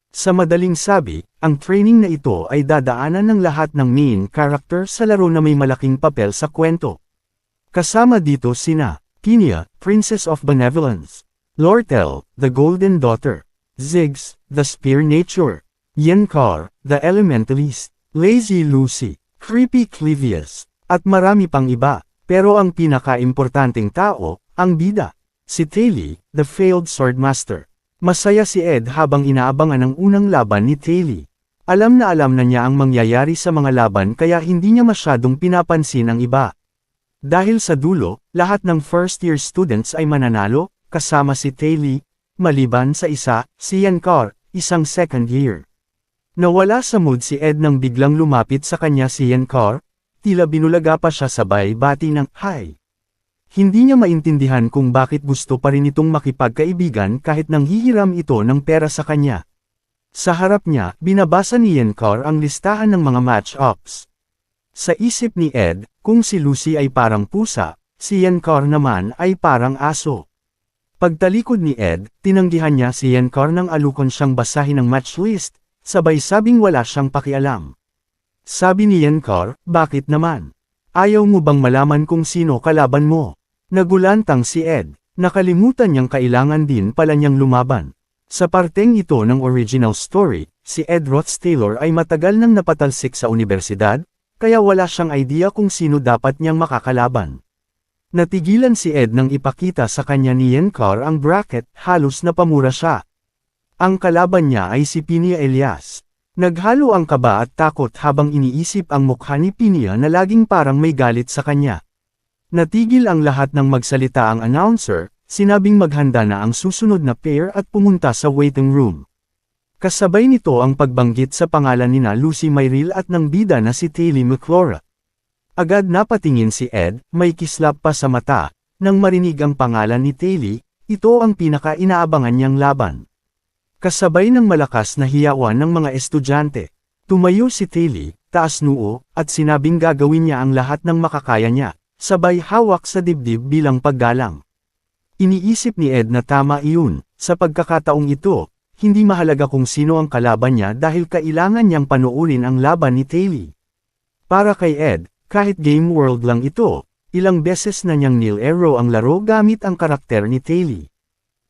Sa madaling sabi, ang training na ito ay dadaanan ng lahat ng main character sa laro na may malaking papel sa kwento. Kasama dito sina Pinia, Princess of Benevolence; Lortel, the Golden Daughter; Ziggs, the Spear Nature; Yenkar, the Elementalist; Lazy Lucy, Creepy Clivius, at marami pang iba. Pero ang pinaka-importanteng tao, ang bida, si Taili, the failed swordmaster. Masaya si Ed habang inaabangan ang unang laban ni Taili. Alam na niya ang mangyayari sa mga laban kaya hindi niya masyadong pinapansin ang iba. Dahil sa dulo, lahat ng first-year students ay mananalo, kasama si Taili, maliban sa isa, si Yenkar, isang second year. Nawala sa mood si Ed nang biglang lumapit sa kanya si Yenkar, tila binulaga pa siya sabay bati ng hi. Hindi niya maintindihan kung bakit gusto pa rin itong makipagkaibigan kahit nanghihiram ito ng pera sa kanya. Sa harap niya, binabasa ni Yenkar ang listahan ng mga match-ups. Sa isip ni Ed, kung si Lucy ay parang pusa, si Yenkar naman ay parang aso. Pagtalikod ni Ed, tinanggihan niya si Yenkar nang alukon siyang basahin ang match list, sabay sabing wala siyang pakialam. Sabi ni Yenkar, bakit naman? Ayaw mo bang malaman kung sino kalaban mo? Nagulantang si Ed, nakalimutan niyang kailangan din pala niyang lumaban. Sa parteng ito ng original story, si Ed Roth-Taylor ay matagal nang napatalsik sa universidad, kaya wala siyang idea kung sino dapat niyang makakalaban. Natigilan si Ed nang ipakita sa kanya ni Yenkar ang bracket, halos napamura siya. Ang kalaban niya ay si Pinia Elias. Naghalo ang kaba at takot habang iniisip ang mukha ni Pinia na laging parang may galit sa kanya. Natigil ang lahat ng magsalita ang announcer, sinabing maghanda na ang susunod na pair at pumunta sa waiting room. Kasabay nito ang pagbanggit sa pangalan nina Lucy Myril at ng bida na si Taili McClora. Agad napatingin si Ed, may kislap pa sa mata, nang marinig ang pangalan ni Taili, ito ang pinaka-inaabangan niyang laban. Kasabay ng malakas na hiyawan ng mga estudyante, tumayo si Taili, taas noo, at sinabing gagawin niya ang lahat ng makakaya niya, sabay hawak sa dibdib bilang paggalang. Iniisip ni Ed na tama iyon, sa pagkakataong ito, hindi mahalaga kung sino ang kalaban niya dahil kailangan niyang panuurin ang laban ni Taili. Para kay Ed, kahit game world lang ito, ilang beses na niyang nilaro ang laro gamit ang karakter ni Taili.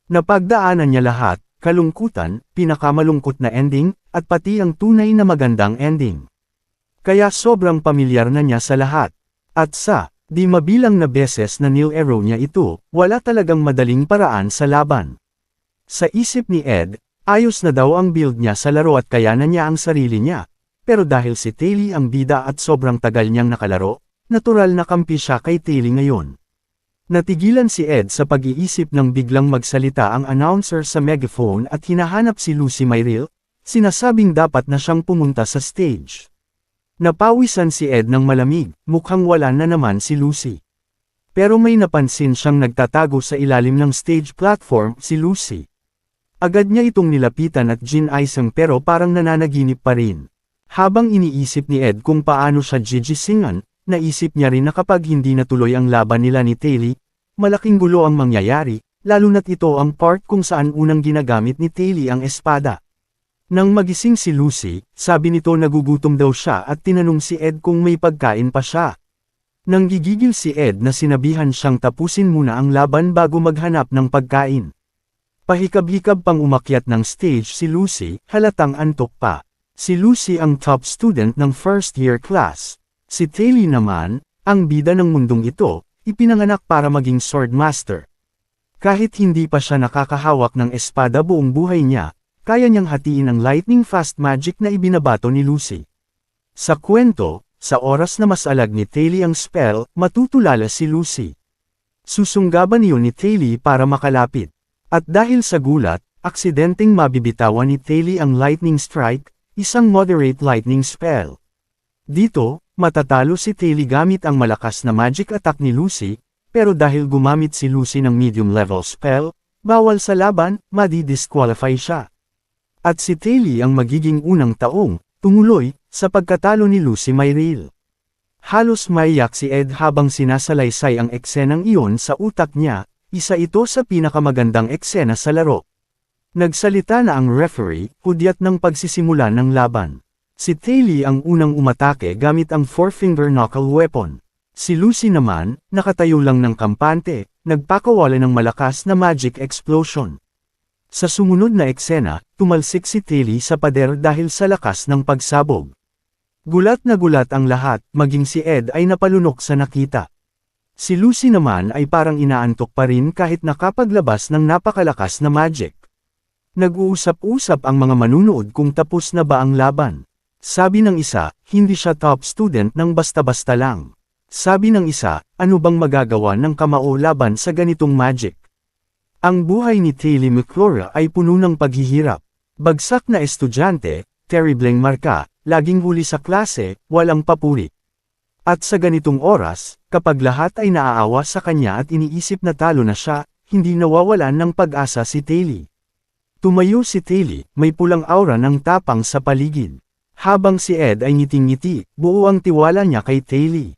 Napagdaanan niya lahat, kalungkutan, pinakamalungkot na ending, at pati ang tunay na magandang ending. Kaya sobrang pamilyar na niya sa lahat. At sa, di mabilang na beses na nilaro niya ito, wala talagang madaling paraan sa laban. Sa isip ni Ed, ayos na daw ang build niya sa laro at kaya na niya ang sarili niya. Pero dahil si Taili ang bida at sobrang tagal niyang nakalaro, natural na kampi siya kay Taili ngayon. Natigilan si Ed sa pag-iisip nang biglang magsalita ang announcer sa megaphone at hinahanap si Lucy Myril, sinasabing dapat na siyang pumunta sa stage. Napawisan si Ed ng malamig, mukhang wala na naman si Lucy. Pero may napansin siyang nagtatago sa ilalim ng stage platform, si Lucy. Agad niya itong nilapitan at ginaisang pero parang nananaginip pa rin. Habang iniisip ni Ed kung paano siya gigisingan, naisip niya rin na kapag hindi natuloy ang laban nila ni Taili, malaking gulo ang mangyayari, lalo na't ito ang part kung saan unang ginagamit ni Taili ang espada. Nang magising si Lucy, sabi nito nagugutom daw siya at tinanong si Ed kung may pagkain pa siya. Nang gigigil si Ed na sinabihan siyang tapusin muna ang laban bago maghanap ng pagkain. Pahikab-hikab pang umakyat ng stage si Lucy, halatang antok pa. Si Lucy ang top student ng first year class. Si Taili naman, ang bida ng mundong ito, ipinanganak para maging swordmaster. Kahit hindi pa siya nakakahawak ng espada buong buhay niya, kaya niyang hatiin ang lightning fast magic na ibinabato ni Lucy. Sa kwento, sa oras na masalag ni Taily ang spell, matutulala si Lucy. Susunggaban iyon ni Taily para makalapit. At dahil sa gulat, aksidenteng mabibitawan ni Taily ang lightning strike, isang moderate lightning spell. Dito, matatalo si Taily gamit ang malakas na magic attack ni Lucy, pero dahil gumamit si Lucy ng medium level spell, bawal sa laban, madi-disqualify siya. At si Taily ang magiging unang taong tumuloy sa pagkatalo ni Lucy Myril. Halos maiyak si Ed habang sinasalaysay ang eksenang iyon sa utak niya, isa ito sa pinakamagandang eksena sa laro. Nagsalita na ang referee, hudyat ng pagsisimula ng laban. Si Taily ang unang umatake gamit ang four-finger knuckle weapon. Si Lucy naman, nakatayo lang ng kampante, nagpakawala ng malakas na magic explosion. Sa sumunod na eksena, tumalsik si Taily sa pader dahil sa lakas ng pagsabog. Gulat na gulat ang lahat, maging si Ed ay napalunok sa nakita. Si Lucy naman ay parang inaantok pa rin kahit nakapaglabas ng napakalakas na magic. Nag-uusap-usap ang mga manunood kung tapos na ba ang laban. Sabi ng isa, hindi siya top student ng basta-basta lang. Sabi ng isa, ano bang magagawa ng kamao laban sa ganitong magic? Ang buhay ni Taily McClure ay puno ng paghihirap. Bagsak na estudyante, terribleng marka, laging huli sa klase, walang papuri. At sa ganitong oras, kapag lahat ay naaawa sa kanya at iniisip na talo na siya, hindi nawawalan ng pag-asa si Taily. Tumayo si Taily, may pulang aura ng tapang sa paligid. Habang si Ed ay ngiting-ngiti, buo ang tiwala niya kay Taily.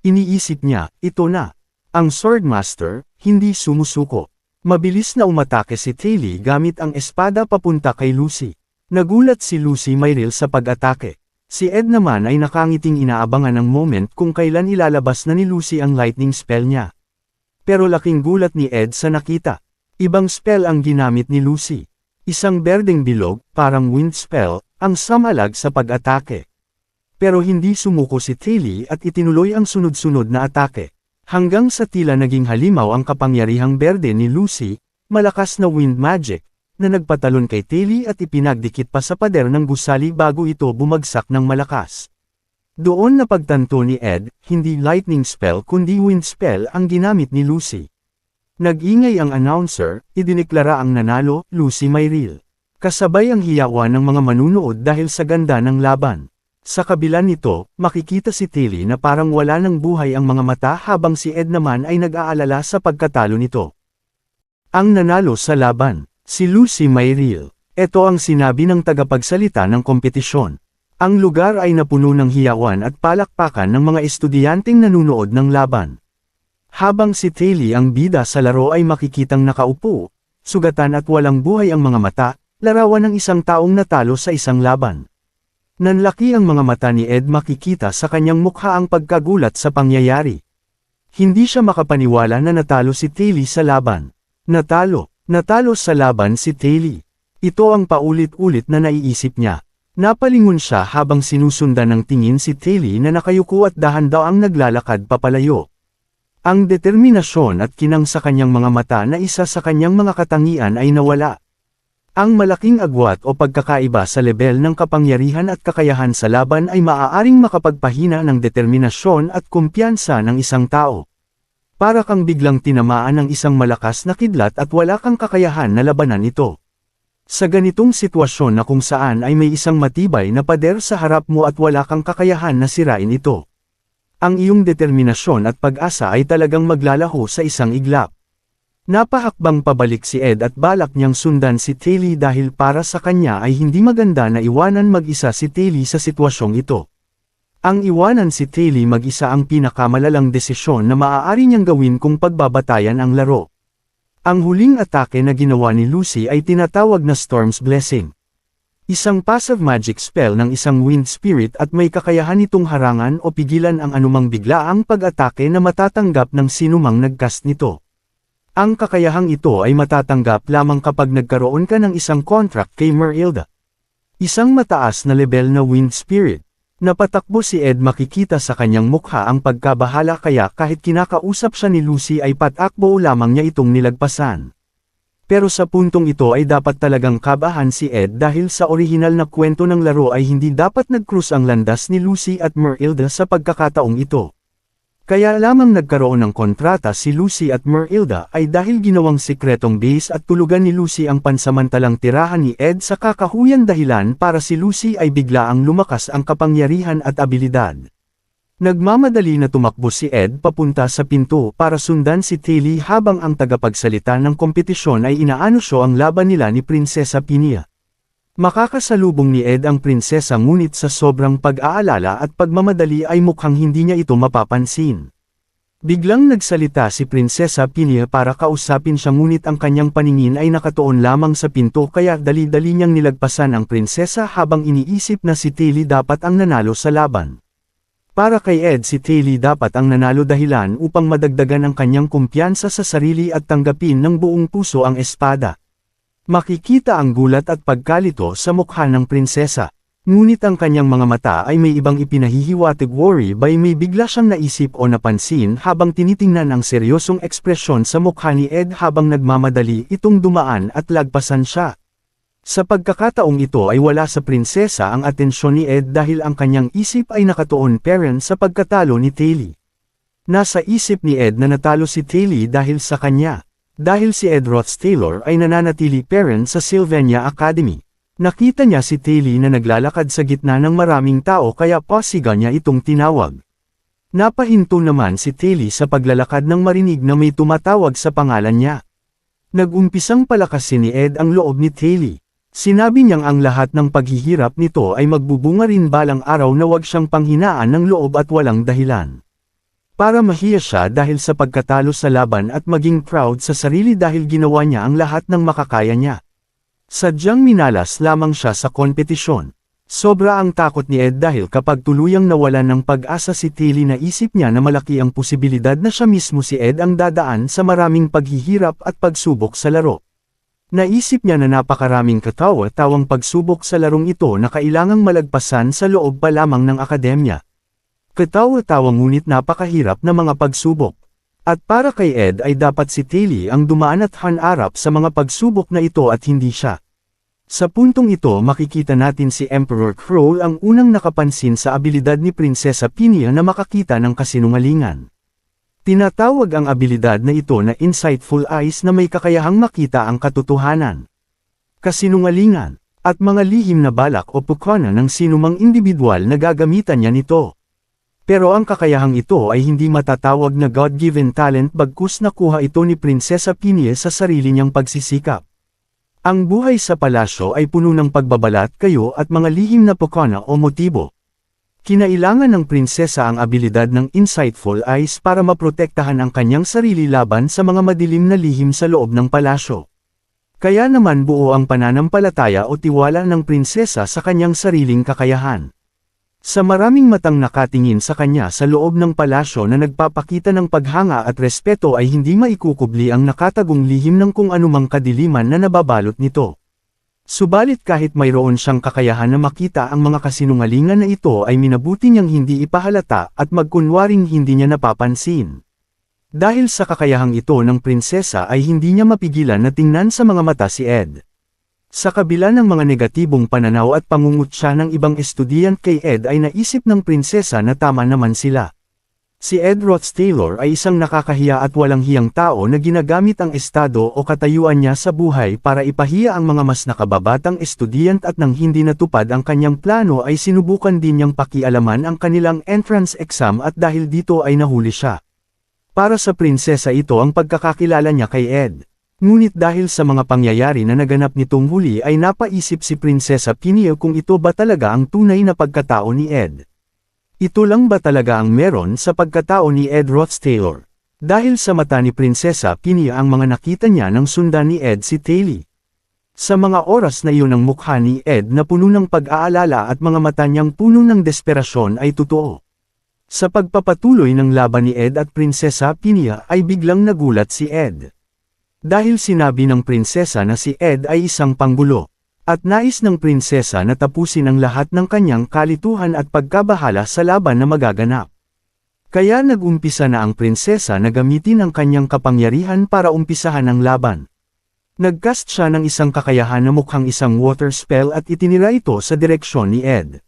Iniisip niya, ito na. Ang Swordmaster, hindi sumusuko. Mabilis na umatake si Taily gamit ang espada papunta kay Lucy. Nagulat si Lucy Myril sa pag-atake. Si Ed naman ay nakangiting inaabangan ang moment kung kailan ilalabas na ni Lucy ang lightning spell niya. Pero laking gulat ni Ed sa nakita. Ibang spell ang ginamit ni Lucy. Isang berdeng bilog, parang wind spell, ang samalag sa pag-atake. Pero hindi sumuko si Taily at itinuloy ang sunod-sunod na atake. Hanggang sa tila naging halimaw ang kapangyarihang berde ni Lucy, malakas na wind magic, na nagpatalon kay Taily at ipinagdikit pa sa pader ng gusali bago ito bumagsak ng malakas. Doon napagtanto ni Ed, hindi lightning spell kundi wind spell ang ginamit ni Lucy. Nag-ingay ang announcer, idineklara ang nanalo, Lucy Myril. Kasabay ang hiyawan ng mga manunood dahil sa ganda ng laban. Sa kabila nito, makikita si Taily na parang wala ng buhay ang mga mata habang si Ed naman ay nag-aalala sa pagkatalo nito. Ang nanalo sa laban, si Lucy Myril. Ito ang sinabi ng tagapagsalita ng kompetisyon. Ang lugar ay napuno ng hiyawan at palakpakan ng mga estudyanteng nanunood ng laban. Habang si Taily ang bida sa laro ay makikitang nakaupo, sugatan at walang buhay ang mga mata, larawan ng isang taong natalo sa isang laban. Nanlaki ang mga mata ni Ed makikita sa kanyang mukha ang pagkagulat sa pangyayari. Hindi siya makapaniwala na natalo si Taily sa laban. Natalo sa laban si Taily. Ito ang paulit-ulit na naiisip niya. Napalingon siya habang sinusundan ng tingin si Taily na nakayuko at dahan-daang naglalakad papalayo. Ang determinasyon at kinang sa kanyang mga mata na isa sa kanyang mga katangian ay nawala. Ang malaking agwat o pagkakaiba sa lebel ng kapangyarihan at kakayahan sa laban ay maaaring makapagpahina ng determinasyon at kumpiyansa ng isang tao. Para kang biglang tinamaan ng isang malakas na kidlat at wala kang kakayahan na labanan ito. Sa ganitong sitwasyon na kung saan ay may isang matibay na pader sa harap mo at wala kang kakayahan na sirain ito. Ang iyong determinasyon at pag-asa ay talagang maglalaho sa isang iglap. Napahakbang pabalik si Ed at balak niyang sundan si Taily dahil para sa kanya ay hindi maganda na iwanan mag-isa si Taily sa sitwasyong ito. Ang iwanan si Taily mag-isa ang pinakamalalang desisyon na maaari niyang gawin kung pagbabatayan ang laro. Ang huling atake na ginawa ni Lucy ay tinatawag na Storm's Blessing. Isang passive magic spell ng isang wind spirit at may kakayahan itong harangan o pigilan ang anumang biglaang pag-atake na matatanggap ng sinumang nag-cast nito. Ang kakayahang ito ay matatanggap lamang kapag nagkaroon ka ng isang contract kay Merilda. Isang mataas na level na wind spirit. Napatakbo si Ed, makikita sa kanyang mukha ang pagkabahala, kaya kahit kinakausap siya ni Lucy ay patakbo lamang niya itong nilagpasan. Pero sa puntong ito ay dapat talagang kabahan si Ed dahil sa orihinal na kwento ng laro ay hindi dapat nag-cruise ang landas ni Lucy at Merilda sa pagkakataong ito. Kaya lamang nagkaroon ng kontrata si Lucy at Merilda ay dahil ginawang sikretong base at tulugan ni Lucy ang pansamantalang tirahan ni Ed sa kakahuyang dahilan para si Lucy ay biglaang lumakas ang kapangyarihan at abilidad. Nagmamadali na tumakbo si Ed papunta sa pinto para sundan si Tilly habang ang tagapagsalita ng kompetisyon ay inaanunsyo ang laban nila ni Prinsesa Pinia. Makakasalubong ni Ed ang prinsesa, ngunit sa sobrang pag-aalala at pagmamadali ay mukhang hindi niya ito mapapansin. Biglang nagsalita si Prinsesa Pinia para kausapin siya, ngunit ang kanyang paningin ay nakatuon lamang sa pinto, kaya dali-dali niyang nilagpasan ang prinsesa habang iniisip na si Tilly dapat ang nanalo sa laban. Para kay Ed, si Tilly dapat ang nanalo dahilan upang madagdagan ang kanyang kumpiyansa sa sarili at tanggapin ng buong puso ang espada. Makikita ang gulat at pagkalito sa mukha ng prinsesa. Ngunit ang kanyang mga mata ay may ibang ipinahihiwatig. Worry by may bigla siyang naisip o napansin habang tinitingnan ang seryosong ekspresyon sa mukha ni Ed habang nagmamadali itong dumaan at lagpasan siya. Sa pagkakataong ito ay wala sa prinsesa ang atensyon ni Ed dahil ang kanyang isip ay nakatuon parent sa pagkatalo ni Tilly. Nasa isip ni Ed na natalo si Tilly dahil sa kanya. Dahil si Ed Roth-Taylor ay nananatili parent sa Sylvania Academy. Nakita niya si Tilly na naglalakad sa gitna ng maraming tao, kaya pasiga niya itong tinawag. Napahinto naman si Tilly sa paglalakad nang marinig na may tumatawag sa pangalan niya. Nag-umpisang palakasin ni Ed ang loob ni Tilly. Sinabi niyang ang lahat ng paghihirap nito ay magbubunga rin balang araw na wag siyang panghinaan ng loob at walang dahilan. Para mahiya siya dahil sa pagkatalo sa laban at maging proud sa sarili dahil ginawa niya ang lahat ng makakaya niya. Sadyang minalas lamang siya sa kompetisyon. Sobra ang takot ni Ed dahil kapag tuluyang nawalan ng pag-asa si Tilly, naisip niya na malaki ang posibilidad na siya mismo si Ed ang dadaan sa maraming paghihirap at pagsubok sa laro. Naisip niya na napakaraming katawa-tawang pagsubok sa larong ito na kailangang malagpasan sa loob pa lamang ng akademya. Katawa-tawa ngunit napakahirap na mga pagsubok. At para kay Ed ay dapat si Tilly ang dumaan at hanarap sa mga pagsubok na ito at hindi siya. Sa puntong ito makikita natin si Emperor Crow ang unang nakapansin sa abilidad ni Prinsesa Pinia na makakita ng kasinungalingan. Tinatawag ang abilidad na ito na Insightful Eyes, na may kakayahang makita ang katotohanan, kasinungalingan, at mga lihim na balak o pukana ng sinumang individual na gagamitan niya nito. Pero ang kakayahang ito ay hindi matatawag na God-given talent, bagkus nakuha ito ni Prinsesa Pinia sa sarili niyang pagsisikap. Ang buhay sa palasyo ay puno ng pagbabalat kayo at mga lihim na pukana o motibo. Kinailangan ng prinsesa ang abilidad ng Insightful Eyes para maprotektahan ang kanyang sarili laban sa mga madilim na lihim sa loob ng palasyo. Kaya naman buo ang pananampalataya o tiwala ng prinsesa sa kanyang sariling kakayahan. Sa maraming matang nakatingin sa kanya sa loob ng palasyo na nagpapakita ng paghanga at respeto ay hindi maikukubli ang nakatagong lihim ng kung anumang kadiliman na nababalot nito. Subalit kahit mayroon siyang kakayahan na makita ang mga kasinungalingan na ito, ay minabuti niyang hindi ipahalata at magkunwaring hindi niya napapansin. Dahil sa kakayahang ito ng prinsesa ay hindi niya mapigilan na tingnan sa mga mata si Ed. Sa kabila ng mga negatibong pananaw at pangungutya ng ibang estudyant kay Ed, ay naisip ng prinsesa na tama naman sila. Si Ed Roth-Taylor ay isang nakakahiya at walang hiyang tao na ginagamit ang estado o katayuan niya sa buhay para ipahiya ang mga mas nakababatang estudyant, at nang hindi natupad ang kanyang plano ay sinubukan din niyang pakialaman ang kanilang entrance exam, at dahil dito ay nahuli siya. Para sa prinsesa ito ang pagkakakilala niya kay Ed. Ngunit dahil sa mga pangyayari na naganap nitong huli ay napaisip si Prinsesa Pinia kung ito ba talaga ang tunay na pagkatao ni Ed. Ito lang ba talaga ang meron sa pagkatao ni Ed Roth-Taylor? Dahil sa mata ni Prinsesa Pinia ang mga nakita niya nang sundan ni Ed si Tilly. Sa mga oras na iyon ang mukha ni Ed na puno ng pag-aalala at mga mata niyang puno ng desperasyon ay totoo. Sa pagpapatuloy ng laban ni Ed at Prinsesa Pinia ay biglang nagulat si Ed. Dahil sinabi ng prinsesa na si Ed ay isang panggulo. At nais ng prinsesa na tapusin ang lahat ng kanyang kalituhan at pagkabahala sa laban na magaganap. Kaya nag-umpisa na ang prinsesa na gamitin ang kanyang kapangyarihan para umpisahan ang laban. Nagcast siya ng isang kakayahan na mukhang isang water spell at itinira ito sa direksyon ni Ed.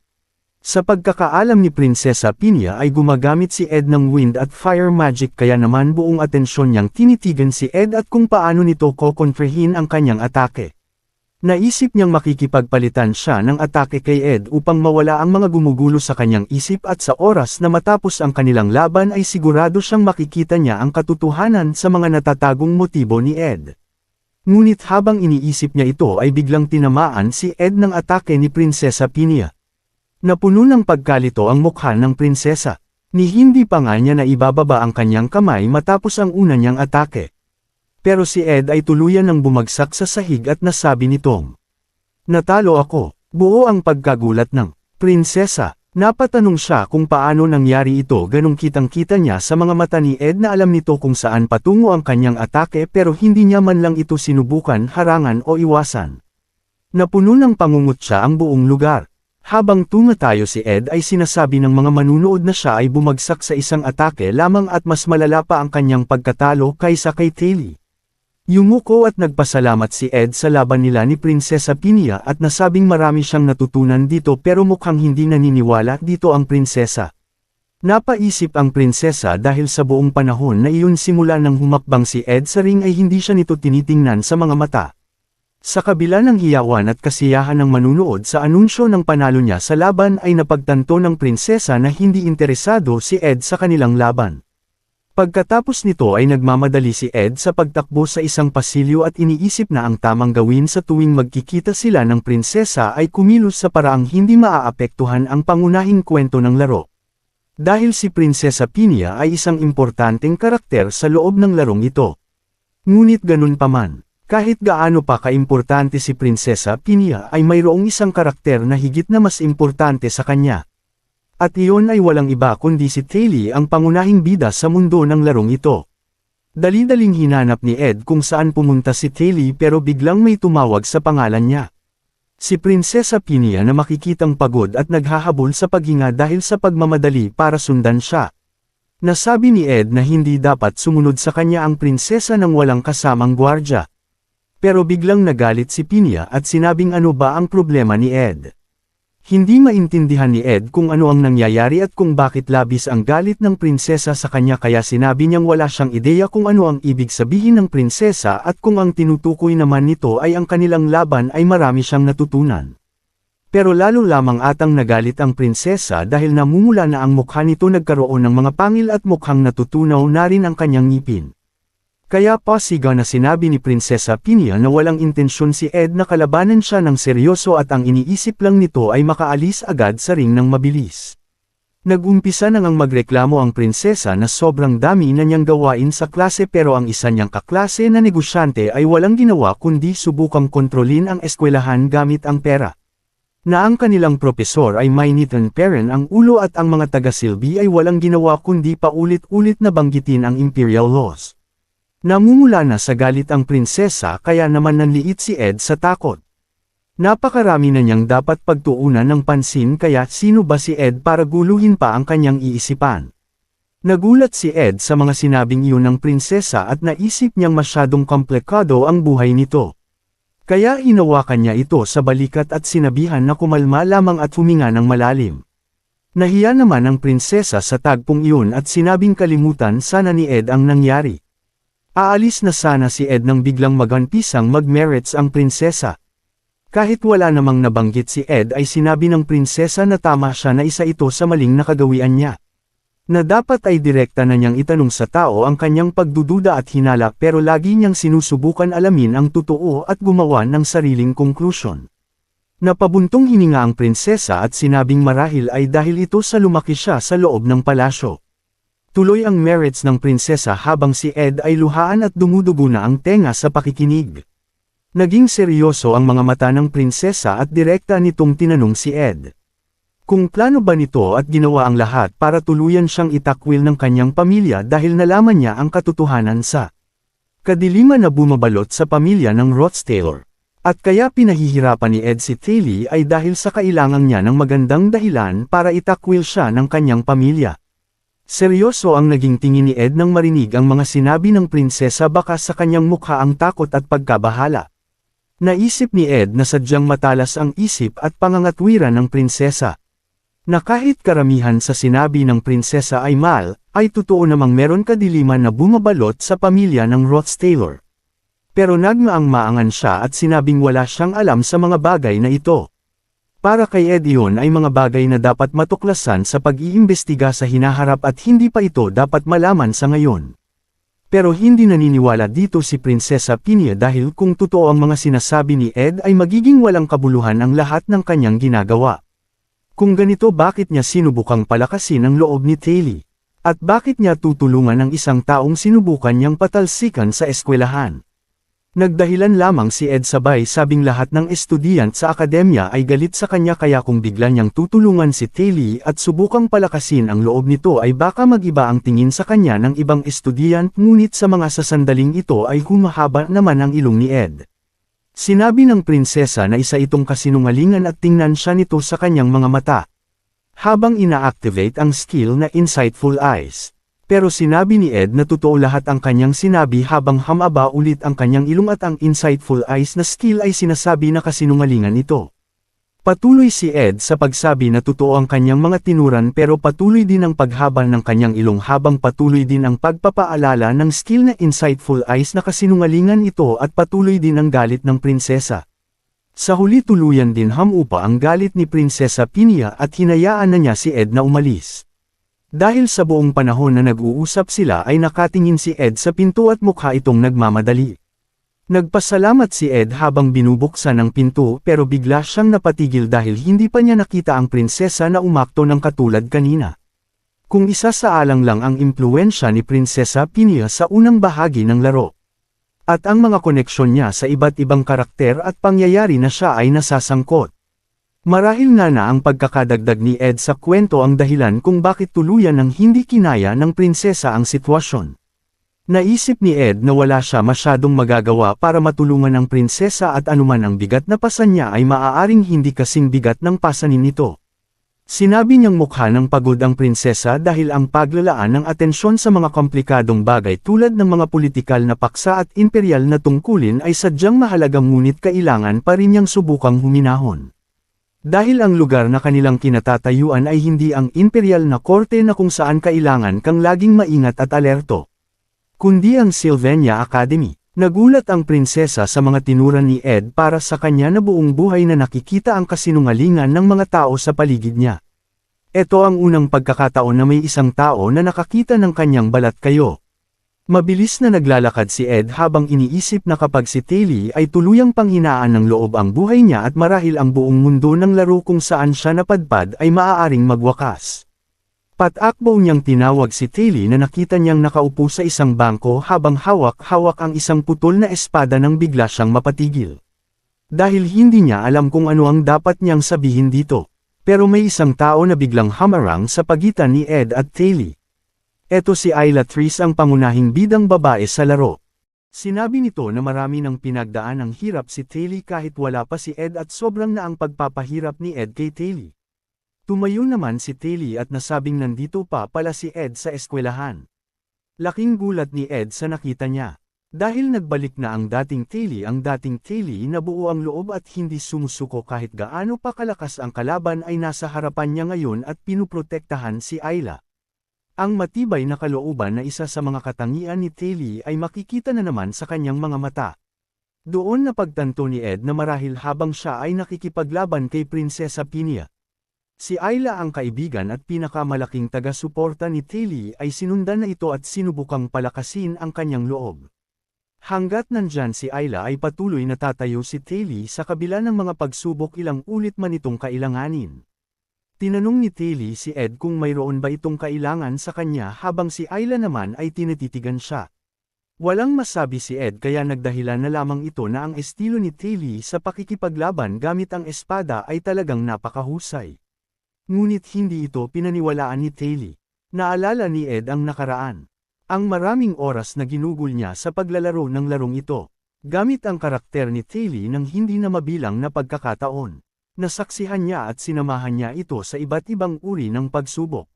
Sa pagkakaalam ni Prinsesa Pinya ay gumagamit si Ed ng wind at fire magic kaya naman buong atensyon niyang tinitigan si Ed at kung paano nito kokontrahin ang kanyang atake. Naisip niyang makikipagpalitan siya ng atake kay Ed upang mawala ang mga gumugulo sa kanyang isip at sa oras na matapos ang kanilang laban ay sigurado siyang makikita niya ang katotohanan sa mga natatagong motibo ni Ed. Ngunit habang iniisip niya ito ay biglang tinamaan si Ed ng atake ni Prinsesa Pinya. Napuno ng pagkalito ang mukha ng prinsesa, ni hindi pa nga niya na ibababa ang kanyang kamay matapos ang una niyang atake. Pero si Ed ay tuluyan ng bumagsak sa sahig at nasabi nitong, "Natalo ako." Buo ang pagkagulat ng prinsesa. Napatanong siya kung paano nangyari ito ganong kitang-kita niya sa mga mata ni Ed na alam nito kung saan patungo ang kanyang atake pero hindi niya man lang ito sinubukan harangan o iwasan. Napuno ng pangungutya ang buong lugar. Habang tumatayo si Ed ay sinasabi ng mga manunood na siya ay bumagsak sa isang atake lamang at mas malala pa ang kanyang pagkatalo kaysa kay Taylor. Yumuko at nagpasalamat si Ed sa laban nila ni Prinsesa Pinya at nasabing marami siyang natutunan dito pero mukhang hindi naniniwala dito ang prinsesa. Napaisip ang prinsesa dahil sa buong panahon na iyon simula nang humakbang si Ed sa ring ay hindi siya nito tinitingnan sa mga mata. Sa kabila ng hiyawan at kasiyahan ng manunood sa anunsyo ng panalo niya sa laban ay napagtanto ng prinsesa na hindi interesado si Ed sa kanilang laban. Pagkatapos nito ay nagmamadali si Ed sa pagtakbo sa isang pasilyo at iniisip na ang tamang gawin sa tuwing magkikita sila ng prinsesa ay kumilos sa paraang hindi maaapektuhan ang pangunahing kwento ng laro. Dahil si Prinsesa Pinya ay isang importanteng karakter sa loob ng larong ito. Ngunit ganun pa man. Kahit gaano pa kaimportante si Prinsesa Pinya ay mayroong isang karakter na higit na mas importante sa kanya. At iyon ay walang iba kundi si Taylor ang pangunahing bida sa mundo ng larong ito. Dali-daling hinanap ni Ed kung saan pumunta si Taylor pero biglang may tumawag sa pangalan niya. Si Prinsesa Pinya na makikitang pagod at naghahabol sa paghinga dahil sa pagmamadali para sundan siya. Nasabi ni Ed na hindi dapat sumunod sa kanya ang prinsesa ng walang kasamang gwardya. Pero biglang nagalit si Pinya at sinabing ano ba ang problema ni Ed. Hindi maintindihan ni Ed kung ano ang nangyayari at kung bakit labis ang galit ng prinsesa sa kanya kaya sinabi niyang wala siyang ideya kung ano ang ibig sabihin ng prinsesa at kung ang tinutukoy naman nito ay ang kanilang laban ay marami siyang natutunan. Pero lalo lamang atang nagalit ang prinsesa dahil namumula na ang mukha nito nagkaroon ng mga pangil at mukhang natutunaw na rin ang kanyang ngipin. Kaya pasigaw na sinabi ni Prinsesa Pinya na walang intensyon si Ed na kalabanan siya ng seryoso at ang iniisip lang nito ay makaalis agad sa ring ng mabilis. Nag-umpisa na ngang magreklamo ang prinsesa na sobrang dami na niyang gawain sa klase pero ang isa niyang kaklase na negosyante ay walang ginawa kundi subukang kontrolin ang eskwelahan gamit ang pera. Na ang kanilang propesor ay may nitong-peren ang ulo at ang mga taga-silbi ay walang ginawa kundi paulit-ulit na banggitin ang imperial laws. Namumula na sa galit ang prinsesa kaya naman nanliit si Ed sa takot. Napakarami na niyang dapat pagtuunan ng pansin kaya sino ba si Ed para guluhin pa ang kanyang iisipan. Nagulat si Ed sa mga sinabing iyon ng prinsesa at naisip niyang masyadong komplikado ang buhay nito. Kaya hinawakan niya ito sa balikat at sinabihan na kumalma lamang at huminga ng malalim. Nahiya naman ang prinsesa sa tagpong iyon at sinabing kalimutan sana ni Ed ang nangyari. Aalis na sana si Ed nang biglang maganpisang mag-merits ang prinsesa. Kahit wala namang nabanggit si Ed ay sinabi ng prinsesa na tama siya na isa ito sa maling nakagawian niya. Na dapat ay direkta na niyang itanong sa tao ang kanyang pagdududa at hinala pero lagi niyang sinusubukan alamin ang totoo at gumawa ng sariling konklusyon. Napabuntong hininga ang prinsesa at sinabing marahil ay dahil ito sa lumaki siya sa loob ng palasyo. Tuloy ang merits ng prinsesa habang si Ed ay luhaan at dumudugo na ang tenga sa pakikinig. Naging seryoso ang mga mata ng prinsesa at direkta nitong tinanong si Ed. Kung plano ba nito at ginawa ang lahat para tuluyan siyang itakwil ng kanyang pamilya dahil nalaman niya ang katotohanan sa kadiliman na bumabalot sa pamilya ng Rothstaler. At kaya pinahihirapan ni Ed si Taylee ay dahil sa kailangan niya ng magandang dahilan para itakwil siya ng kanyang pamilya. Seryoso ang naging tingin ni Ed nang marinig ang mga sinabi ng prinsesa, baka sa kanyang mukha ang takot at pagkabahala. Naisip ni Ed na sadyang matalas ang isip at pangangatwiran ng prinsesa. Na kahit karamihan sa sinabi ng prinsesa ay mal, ay totoo namang meron kadiliman na bumabalot sa pamilya ng Roths-Taylor. Pero nagmaang-maangan siya at sinabing wala siyang alam sa mga bagay na ito. Para kay Ed iyon ay mga bagay na dapat matuklasan sa pag-iimbestiga sa hinaharap at hindi pa ito dapat malaman sa ngayon. Pero hindi naniniwala dito si Prinsesa Pinia dahil kung totoo ang mga sinasabi ni Ed ay magiging walang kabuluhan ang lahat ng kanyang ginagawa. Kung ganito, bakit niya sinubukang palakasin ang loob ni Taylee? At bakit niya tutulungan ang isang taong sinubukan niyang patalsikan sa eskwelahan? Nagdahilan lamang si Ed, sabay sabing lahat ng estudyant sa akademya ay galit sa kanya, kaya kung bigla niyang tutulungan si Taylee at subukang palakasin ang loob nito ay baka mag-iba ang tingin sa kanya ng ibang estudyant, ngunit sa mga sasandaling ito ay humahaba naman ang ilong ni Ed. Sinabi ng prinsesa na isa itong kasinungalingan at tingnan siya nito sa kanyang mga mata. Habang ina-activate ang skill na Insightful Eyes. Pero sinabi ni Ed na totoo lahat ang kanyang sinabi habang hamaba ulit ang kanyang ilong at ang Insightful Eyes na skill ay sinasabi na kasinungalingan ito. Patuloy si Ed sa pagsabi na totoo ang kanyang mga tinuran, pero patuloy din ang paghaba ng kanyang ilong habang patuloy din ang pagpapaalala ng skill na Insightful Eyes na kasinungalingan ito, at patuloy din ang galit ng prinsesa. Sa huli tuluyan din hamupa ang galit ni Prinsesa Pinia at hinayaan na niya si Ed na umalis. Dahil sa buong panahon na nag-uusap sila ay nakatingin si Ed sa pinto at mukha itong nagmamadali. Nagpasalamat si Ed habang binubuksan ang pinto, pero bigla siyang napatigil dahil hindi pa niya nakita ang prinsesa na umakto ng katulad kanina. Kung isa sa alang lang ang impluwensya ni Prinsesa Pinia sa unang bahagi ng laro. At ang mga koneksyon niya sa iba't ibang karakter at pangyayari na siya ay nasasangkot. Marahil nga na ang pagkakadagdag ni Ed sa kwento ang dahilan kung bakit tuluyan ng hindi kinaya ng prinsesa ang sitwasyon. Naisip ni Ed na wala siya masyadong magagawa para matulungan ang prinsesa at anuman ang bigat na pasan niya ay maaaring hindi kasing bigat ng pasanin nito. Sinabi niyang mukha ng pagod ang prinsesa dahil ang paglalaan ng atensyon sa mga komplikadong bagay tulad ng mga politikal na paksa at imperial na tungkulin ay sadyang mahalaga, ngunit kailangan pa rin niyang subukang huminahon. Dahil ang lugar na kanilang kinatatayuan ay hindi ang imperial na korte na kung saan kailangan kang laging maingat at alerto, kundi ang Sylvania Academy. Nagulat ang prinsesa sa mga tinuran ni Ed para sa kanya na buong buhay na nakikita ang kasinungalingan ng mga tao sa paligid niya. Ito ang unang pagkakataon na may isang tao na nakakita ng kanyang balat kayo. Mabilis na naglalakad si Ed habang iniisip na kapag si Taylee ay tuluyang panghinaan ng loob ang buhay niya at marahil ang buong mundo ng laro kung saan siya napadpad ay maaaring magwakas. Patakbo niyang tinawag si Taylee na nakita niyang nakaupo sa isang bangko habang hawak-hawak ang isang putol na espada nang bigla siyang mapatigil. Dahil hindi niya alam kung ano ang dapat niyang sabihin dito. Pero may isang tao na biglang hamarang sa pagitan ni Ed at Taylee. Eto si Ayla Tris, ang pangunahing bidang babae sa laro. Sinabi nito na marami ng pinagdaan ng hirap si Taylee kahit wala pa si Ed at sobrang na ang pagpapahirap ni Ed kay Taylee. Tumayo naman si Taylee at nasabing nandito pa pala si Ed sa eskwelahan. Laking gulat ni Ed sa nakita niya. Dahil nagbalik na ang dating Taylee na buo ang loob at hindi sumusuko kahit gaano pa kalakas ang kalaban, ay nasa harapan niya ngayon at pinuprotektahan si Ayla. Ang matibay na kalooban na isa sa mga katangian ni Taylee ay makikita na naman sa kanyang mga mata. Doon napagtanto ni Ed na marahil habang siya ay nakikipaglaban kay Prinsesa Pinia, si Ayla ang kaibigan at pinakamalaking taga-suporta ni Taylee, ay sinundan na ito at sinubukang palakasin ang kanyang loob. Hanggat nandyan si Ayla ay patuloy na tatayo si Taylee sa kabila ng mga pagsubok, ilang ulit man itong kailanganin. Tinanong ni Taylee si Ed kung mayroon ba itong kailangan sa kanya habang si Ayla naman ay tinititigan siya. Walang masabi si Ed, kaya nagdahilan na lamang ito na ang estilo ni Taylee sa pakikipaglaban gamit ang espada ay talagang napakahusay. Ngunit hindi ito pinaniwalaan ni Taylee. Naalala ni Ed ang nakaraan. Ang maraming oras na ginugol niya sa paglalaro ng larong ito. Gamit ang karakter ni Taylor ng hindi na mabilang na pagkakataon. Nasaksihan niya at sinamahan niya ito sa iba't ibang uri ng pagsubok.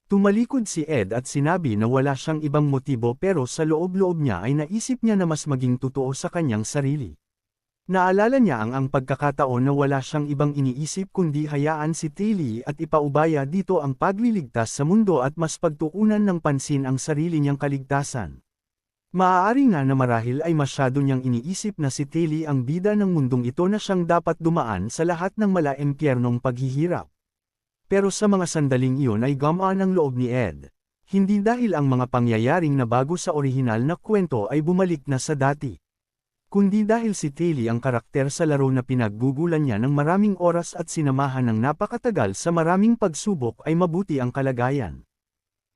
Tumalikod si Ed at sinabi na wala siyang ibang motibo pero sa loob-loob niya ay naisip niya na mas maging totoo sa kanyang sarili. Naalala niya ang pagkakataon na wala siyang ibang iniisip kundi hayaan si Taylor at ipaubaya dito ang pagliligtas sa mundo at mas pagtuunan ng pansin ang sarili niyang kaligtasan. Maaari nga na marahil ay masyado niyang iniisip na si Taylor ang bida ng mundong ito na siyang dapat dumaan sa lahat ng mala-impyernong paghihirap. Pero sa mga sandaling iyon ay gumaan ang loob ni Ed. Hindi dahil ang mga pangyayaring nabago sa orihinal na kwento ay bumalik na sa dati. Kundi dahil si Taylor ang karakter sa laro na pinaggugulan niya ng maraming oras at sinamahan ng napakatagal sa maraming pagsubok ay mabuti ang kalagayan.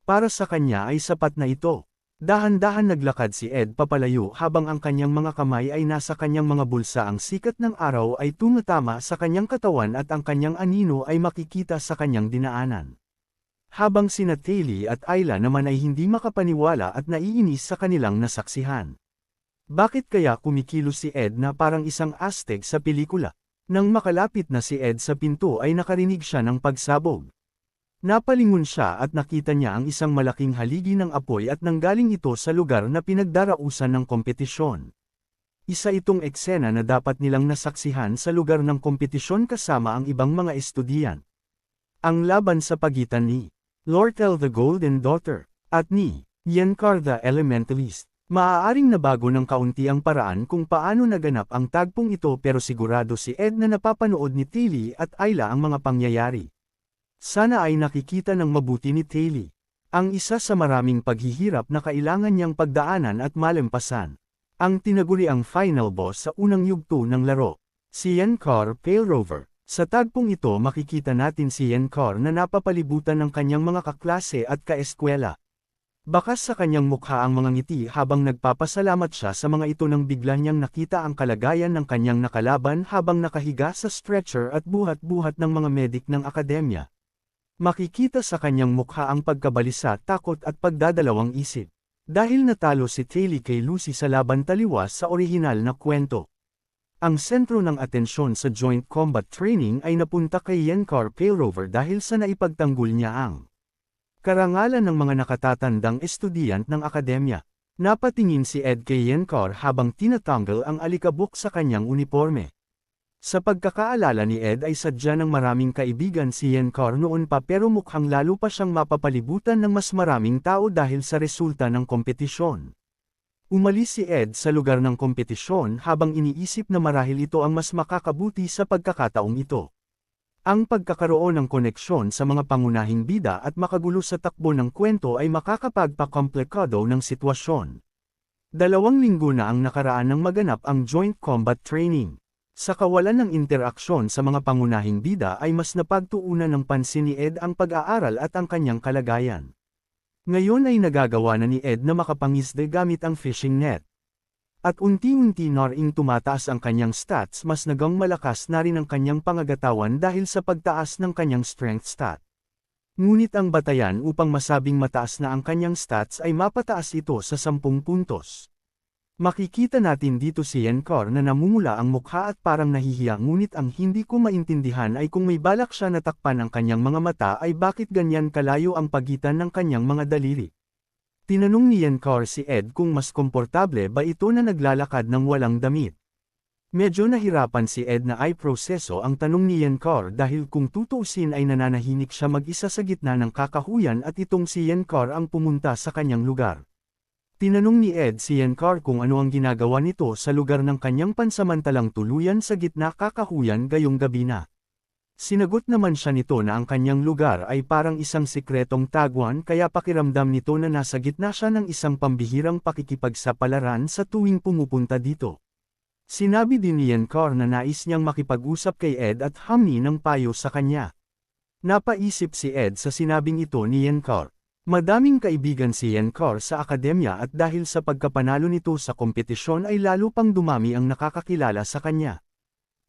Para sa kanya ay sapat na ito. Dahan-dahan naglakad si Ed papalayo habang ang kanyang mga kamay ay nasa kanyang mga bulsa, ang sikat ng araw ay tumatama sa kanyang katawan at ang kanyang anino ay makikita sa kanyang dinaanan. Habang sina Taylor at Ayla naman ay hindi makapaniwala at naiinis sa kanilang nasaksihan. Bakit kaya kumikilos si Ed na parang isang astig sa pelikula? Nang makalapit na si Ed sa pinto ay nakarinig siya ng pagsabog. Napalingon siya at nakita niya ang isang malaking haligi ng apoy at nanggaling ito sa lugar na pinagdarausan ng kompetisyon. Isa itong eksena na dapat nilang nasaksihan sa lugar ng kompetisyon kasama ang ibang mga estudiant. Ang laban sa pagitan ni Lortel the Golden Daughter at ni Yencar the Elementalist. Maaaring nabago ng kaunti ang paraan kung paano naganap ang tagpong ito pero sigurado si Ed na napapanood ni Taylor at Ayla ang mga pangyayari. Sana ay nakikita ng mabuti ni Taylor. Ang isa sa maraming paghihirap na kailangan niyang pagdaanan at malampasan. Ang tinaguriang final boss sa unang yugto ng laro. Si Yencar Pale Rover. Sa tagpong ito makikita natin si Yencar na napapalibutan ng kanyang mga kaklase at kaeskwela. Bakas sa kanyang mukha ang mga ngiti habang nagpapasalamat siya sa mga ito nang bigla niyang nakita ang kalagayan ng kanyang nakalaban habang nakahiga sa stretcher at buhat-buhat ng mga medik ng akademya. Makikita sa kanyang mukha ang pagkabalisa, takot at pagdadalawang isip. Dahil natalo si Taylor kay Lucy sa laban taliwas sa orihinal na kwento. Ang sentro ng atensyon sa joint combat training ay napunta kay Yencar Pale Rover dahil sa naipagtanggol niya ang karangalan ng mga nakatatandang estudyant ng akademya. Napatingin si Ed kay Yencar habang tinatanggal ang alikabok sa kanyang uniforme. Sa pagkakaalala ni Ed ay sadya ng maraming kaibigan si Yencar noon pa pero mukhang lalo pa siyang mapapalibutan ng mas maraming tao dahil sa resulta ng kompetisyon. Umalis si Ed sa lugar ng kompetisyon habang iniisip na marahil ito ang mas makakabuti sa pagkakataong ito. Ang pagkakaroon ng koneksyon sa mga pangunahing bida at makagulo sa takbo ng kwento ay makakapagpakomplikado ng sitwasyon. 2 linggo na ang nakaraan nang maganap ang joint combat training. Sa kawalan ng interaksyon sa mga pangunahing bida ay mas napagtuunan ng pansin ni Ed ang pag-aaral at ang kanyang kalagayan. Ngayon ay nagagawa na ni Ed na makapangisda gamit ang fishing net. At unti-unti na ring tumataas ang kanyang stats, mas nagang malakas na rin ang kanyang pangagatawan dahil sa pagtaas ng kanyang strength stat. Ngunit ang batayan upang masabing mataas na ang kanyang stats ay mapataas ito sa 10 puntos. Makikita natin dito si Yencar na namumula ang mukha at parang nahihiya, ngunit ang hindi ko maintindihan ay kung may balak siya na takpan ang kanyang mga mata ay bakit ganyan kalayo ang pagitan ng kanyang mga daliri. Tinanong ni Yencar si Ed kung mas komportable ba ito na naglalakad ng walang damit. Medyo nahirapan si Ed na ay proseso ang tanong ni Yencar dahil kung tutuusin ay nananahimik siya mag-isa sa gitna ng kakahuyan at itong si Yencar ang pumunta sa kanyang lugar. Tinanong ni Ed si Yencar kung ano ang ginagawa nito sa lugar ng kanyang pansamantalang tuluyan sa gitna kakahuyan gayong gabi na. Sinagot naman siya nito na ang kanyang lugar ay parang isang sikretong taguan kaya pakiramdam nito na nasa gitna siya ng isang pambihirang pakikipagsapalaran sa tuwing pumupunta dito. Sinabi din ni Yencar na nais niyang makipag-usap kay Ed at humingi ng payo sa kanya. Napaisip si Ed sa sinabing ito ni Yencar. Madaming kaibigan si Yencar sa akademya at dahil sa pagkapanalo nito sa kompetisyon ay lalo pang dumami ang nakakakilala sa kanya.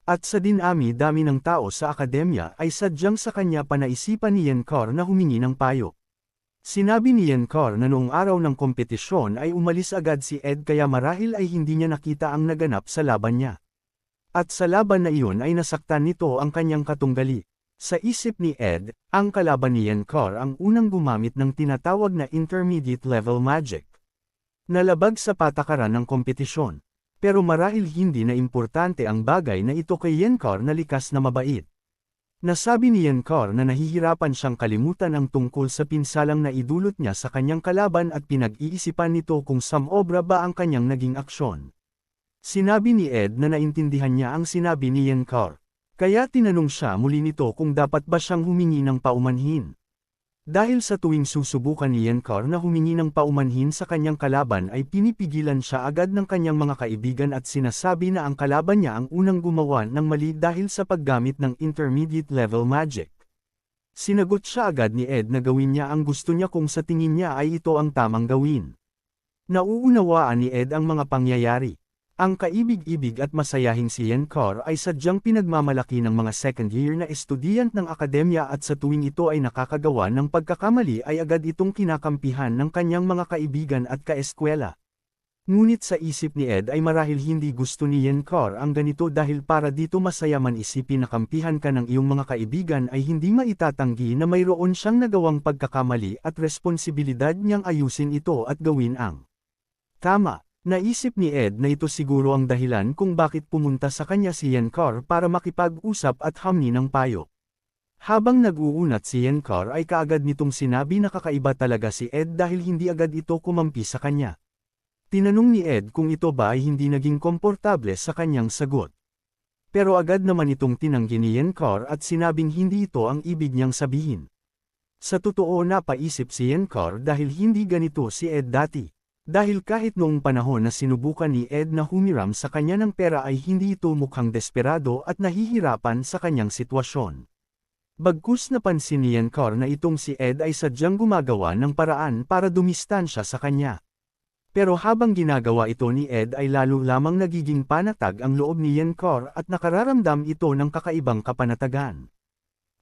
At sa dinami-dami ng tao sa akademya ay sadyang sa kanya panaisipan ni Yencar na humingi ng payo. Sinabi ni Yenkar na noong araw ng kompetisyon ay umalis agad si Ed kaya marahil ay hindi niya nakita ang naganap sa laban niya. At sa laban na iyon ay nasaktan nito ang kanyang katunggali. Sa isip ni Ed, ang kalaban ni Yenkar ang unang gumamit ng tinatawag na intermediate level magic. Nalabag sa patakaran ng kompetisyon. Pero marahil hindi na importante ang bagay na ito kay Yenkar na likas na mabait. Nasabi ni Yenkar na nahihirapan siyang kalimutan ang tungkol sa pinsalang na idulot niya sa kanyang kalaban at pinag-iisipan nito kung samobra ba ang kanyang naging aksyon. Sinabi ni Ed na naintindihan niya ang sinabi ni Yenkar. Kaya tinanong siya muli nito kung dapat ba siyang humingi ng paumanhin. Dahil sa tuwing susubukan ni Yenkar na humingi ng paumanhin sa kanyang kalaban ay pinipigilan siya agad ng kanyang mga kaibigan at sinasabi na ang kalaban niya ang unang gumawa ng mali dahil sa paggamit ng intermediate level magic. Sinagot siya agad ni Ed na gawin niya ang gusto niya kung sa tingin niya ay ito ang tamang gawin. Nauunawaan ni Ed ang mga pangyayari. Ang kaibig-ibig at masayahing si Yenkar ay sadyang pinagmamalaki ng mga second year na estudyant ng akademya at sa tuwing ito ay nakakagawa ng pagkakamali ay agad itong kinakampihan ng kanyang mga kaibigan at kaeskwela. Ngunit sa isip ni Ed ay marahil hindi gusto ni Yenkar ang ganito dahil para dito masaya man isipin na kampihan ka ng iyong mga kaibigan ay hindi maitatanggi na mayroon siyang nagawang pagkakamali at responsibilidad niyang ayusin ito at gawin ang tama. Naisip ni Ed na ito siguro ang dahilan kung bakit pumunta sa kanya si Yenkar para makipag-usap at hamni ng payo. Habang nag-uunat si Yenkar ay kaagad nitong sinabi na kakaiba talaga si Ed dahil hindi agad ito kumampi sa kanya. Tinanong ni Ed kung ito ba ay hindi naging komportable sa kanyang sagot. Pero agad naman itong tinanggi ni Yenkar at sinabing hindi ito ang ibig niyang sabihin. Sa totoo napaisip si Yenkar dahil hindi ganito si Ed dati. Dahil kahit noong panahon na sinubukan ni Ed na humiram sa kanya ng pera ay hindi ito mukhang desperado at nahihirapan sa kanyang sitwasyon. Bagkus napansin ni Yenkar na itong si Ed ay sadyang gumagawa ng paraan para dumistansya sa kanya. Pero habang ginagawa ito ni Ed ay lalo lamang nagiging panatag ang loob ni Yenkar at nakararamdam ito ng kakaibang kapanatagan.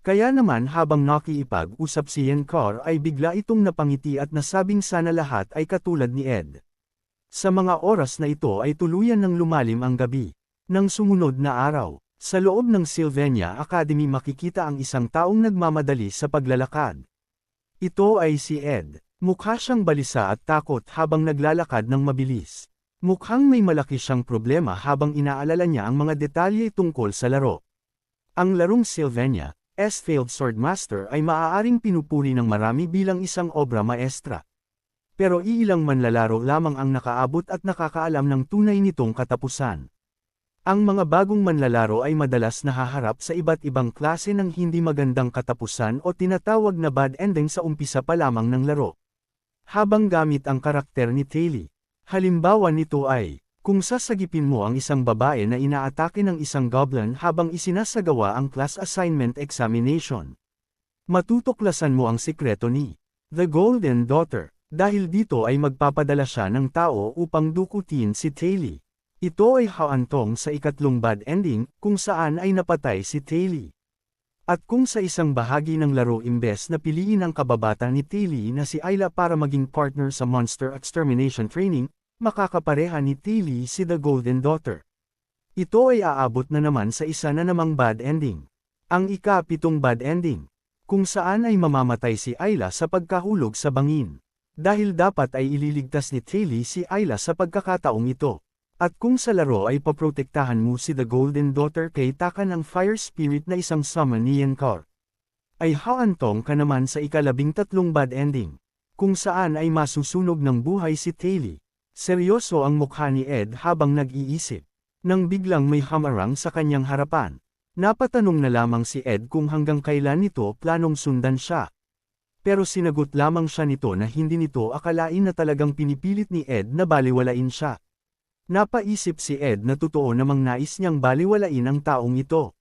Kaya naman habang nakiipag-usap si Yenkar ay bigla itong napangiti at nasabing sana lahat ay katulad ni Ed. Sa mga oras na ito ay tuluyan ng lumalim ang gabi. Nang sumunod na araw, sa loob ng Sylvania Academy makikita ang isang taong nagmamadali sa paglalakad. Ito ay si Ed. Mukha siyang balisa at takot habang naglalakad ng mabilis. Mukhang may malaki siyang problema habang inaalala niya ang mga detalye tungkol sa laro. Ang larong Sylvania, S-Failed Swordmaster ay maaaring pinupuri ng marami bilang isang obra maestra. Pero iilang manlalaro lamang ang nakaabot at nakakaalam ng tunay nitong katapusan. Ang mga bagong manlalaro ay madalas nahaharap sa iba't ibang klase ng hindi magandang katapusan o tinatawag na bad ending sa umpisa pa lamang ng laro. Habang gamit ang karakter ni Taylor, halimbawa nito ay, kung sasagipin mo ang isang babae na inaatake ng isang goblin habang isinasagawa ang class assignment examination. Matutuklasan mo ang sikreto ni The Golden Daughter, dahil dito ay magpapadala siya ng tao upang dukutin si Taylor. Ito ay haantong sa ikatlong bad ending, kung saan ay napatay si Taylor. At kung sa isang bahagi ng laro imbes na piliin ang kababata ni Taylor na si Ayla para maging partner sa Monster Extermination Training, makakapareha ni Taylor si The Golden Daughter. Ito ay aabot na naman sa isa na namang bad ending. Ang ika-7 bad ending, kung saan ay mamamatay si Ayla sa pagkahulog sa bangin. Dahil dapat ay ililigtas ni Taylor si Ayla sa pagkakataong ito. At kung sa laro ay paprotektahan mo si The Golden Daughter kay taka ng Fire Spirit na isang summon ni Yenkar, ay haantong ka naman sa ika-13 bad ending, kung saan ay masusunog ng buhay si Taylor. Seryoso ang mukha ni Ed habang nag-iisip. Nang biglang may hamarang sa kanyang harapan. Napatanong na lamang si Ed kung hanggang kailan nito planong sundan siya. Pero sinagot lamang siya nito na hindi nito akalain na talagang pinipilit ni Ed na baliwalain siya. Napaisip si Ed na totoo namang nais niyang baliwalain ang taong ito.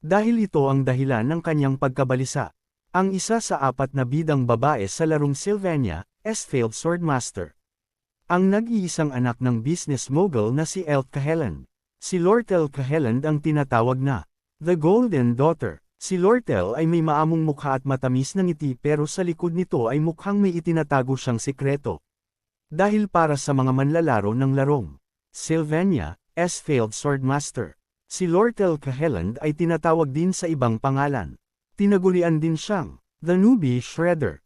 Dahil ito ang dahilan ng kanyang pagkabalisa. Ang isa sa 4 na bidang babae sa larong Sylvania, S-Failed Swordmaster. Ang nag-iisang anak ng business mogul na si Elke Helland. Si Lortel Caheland ang tinatawag na The Golden Daughter. Si Lortel ay may maamong mukha at matamis na ngiti pero sa likod nito ay mukhang may itinatago siyang sikreto. Dahil para sa mga manlalaro ng larong Sylvania, S-Failed Swordmaster. Si Lortel Caheland ay tinatawag din sa ibang pangalan. Tinagurian din siyang The Newbie Shredder.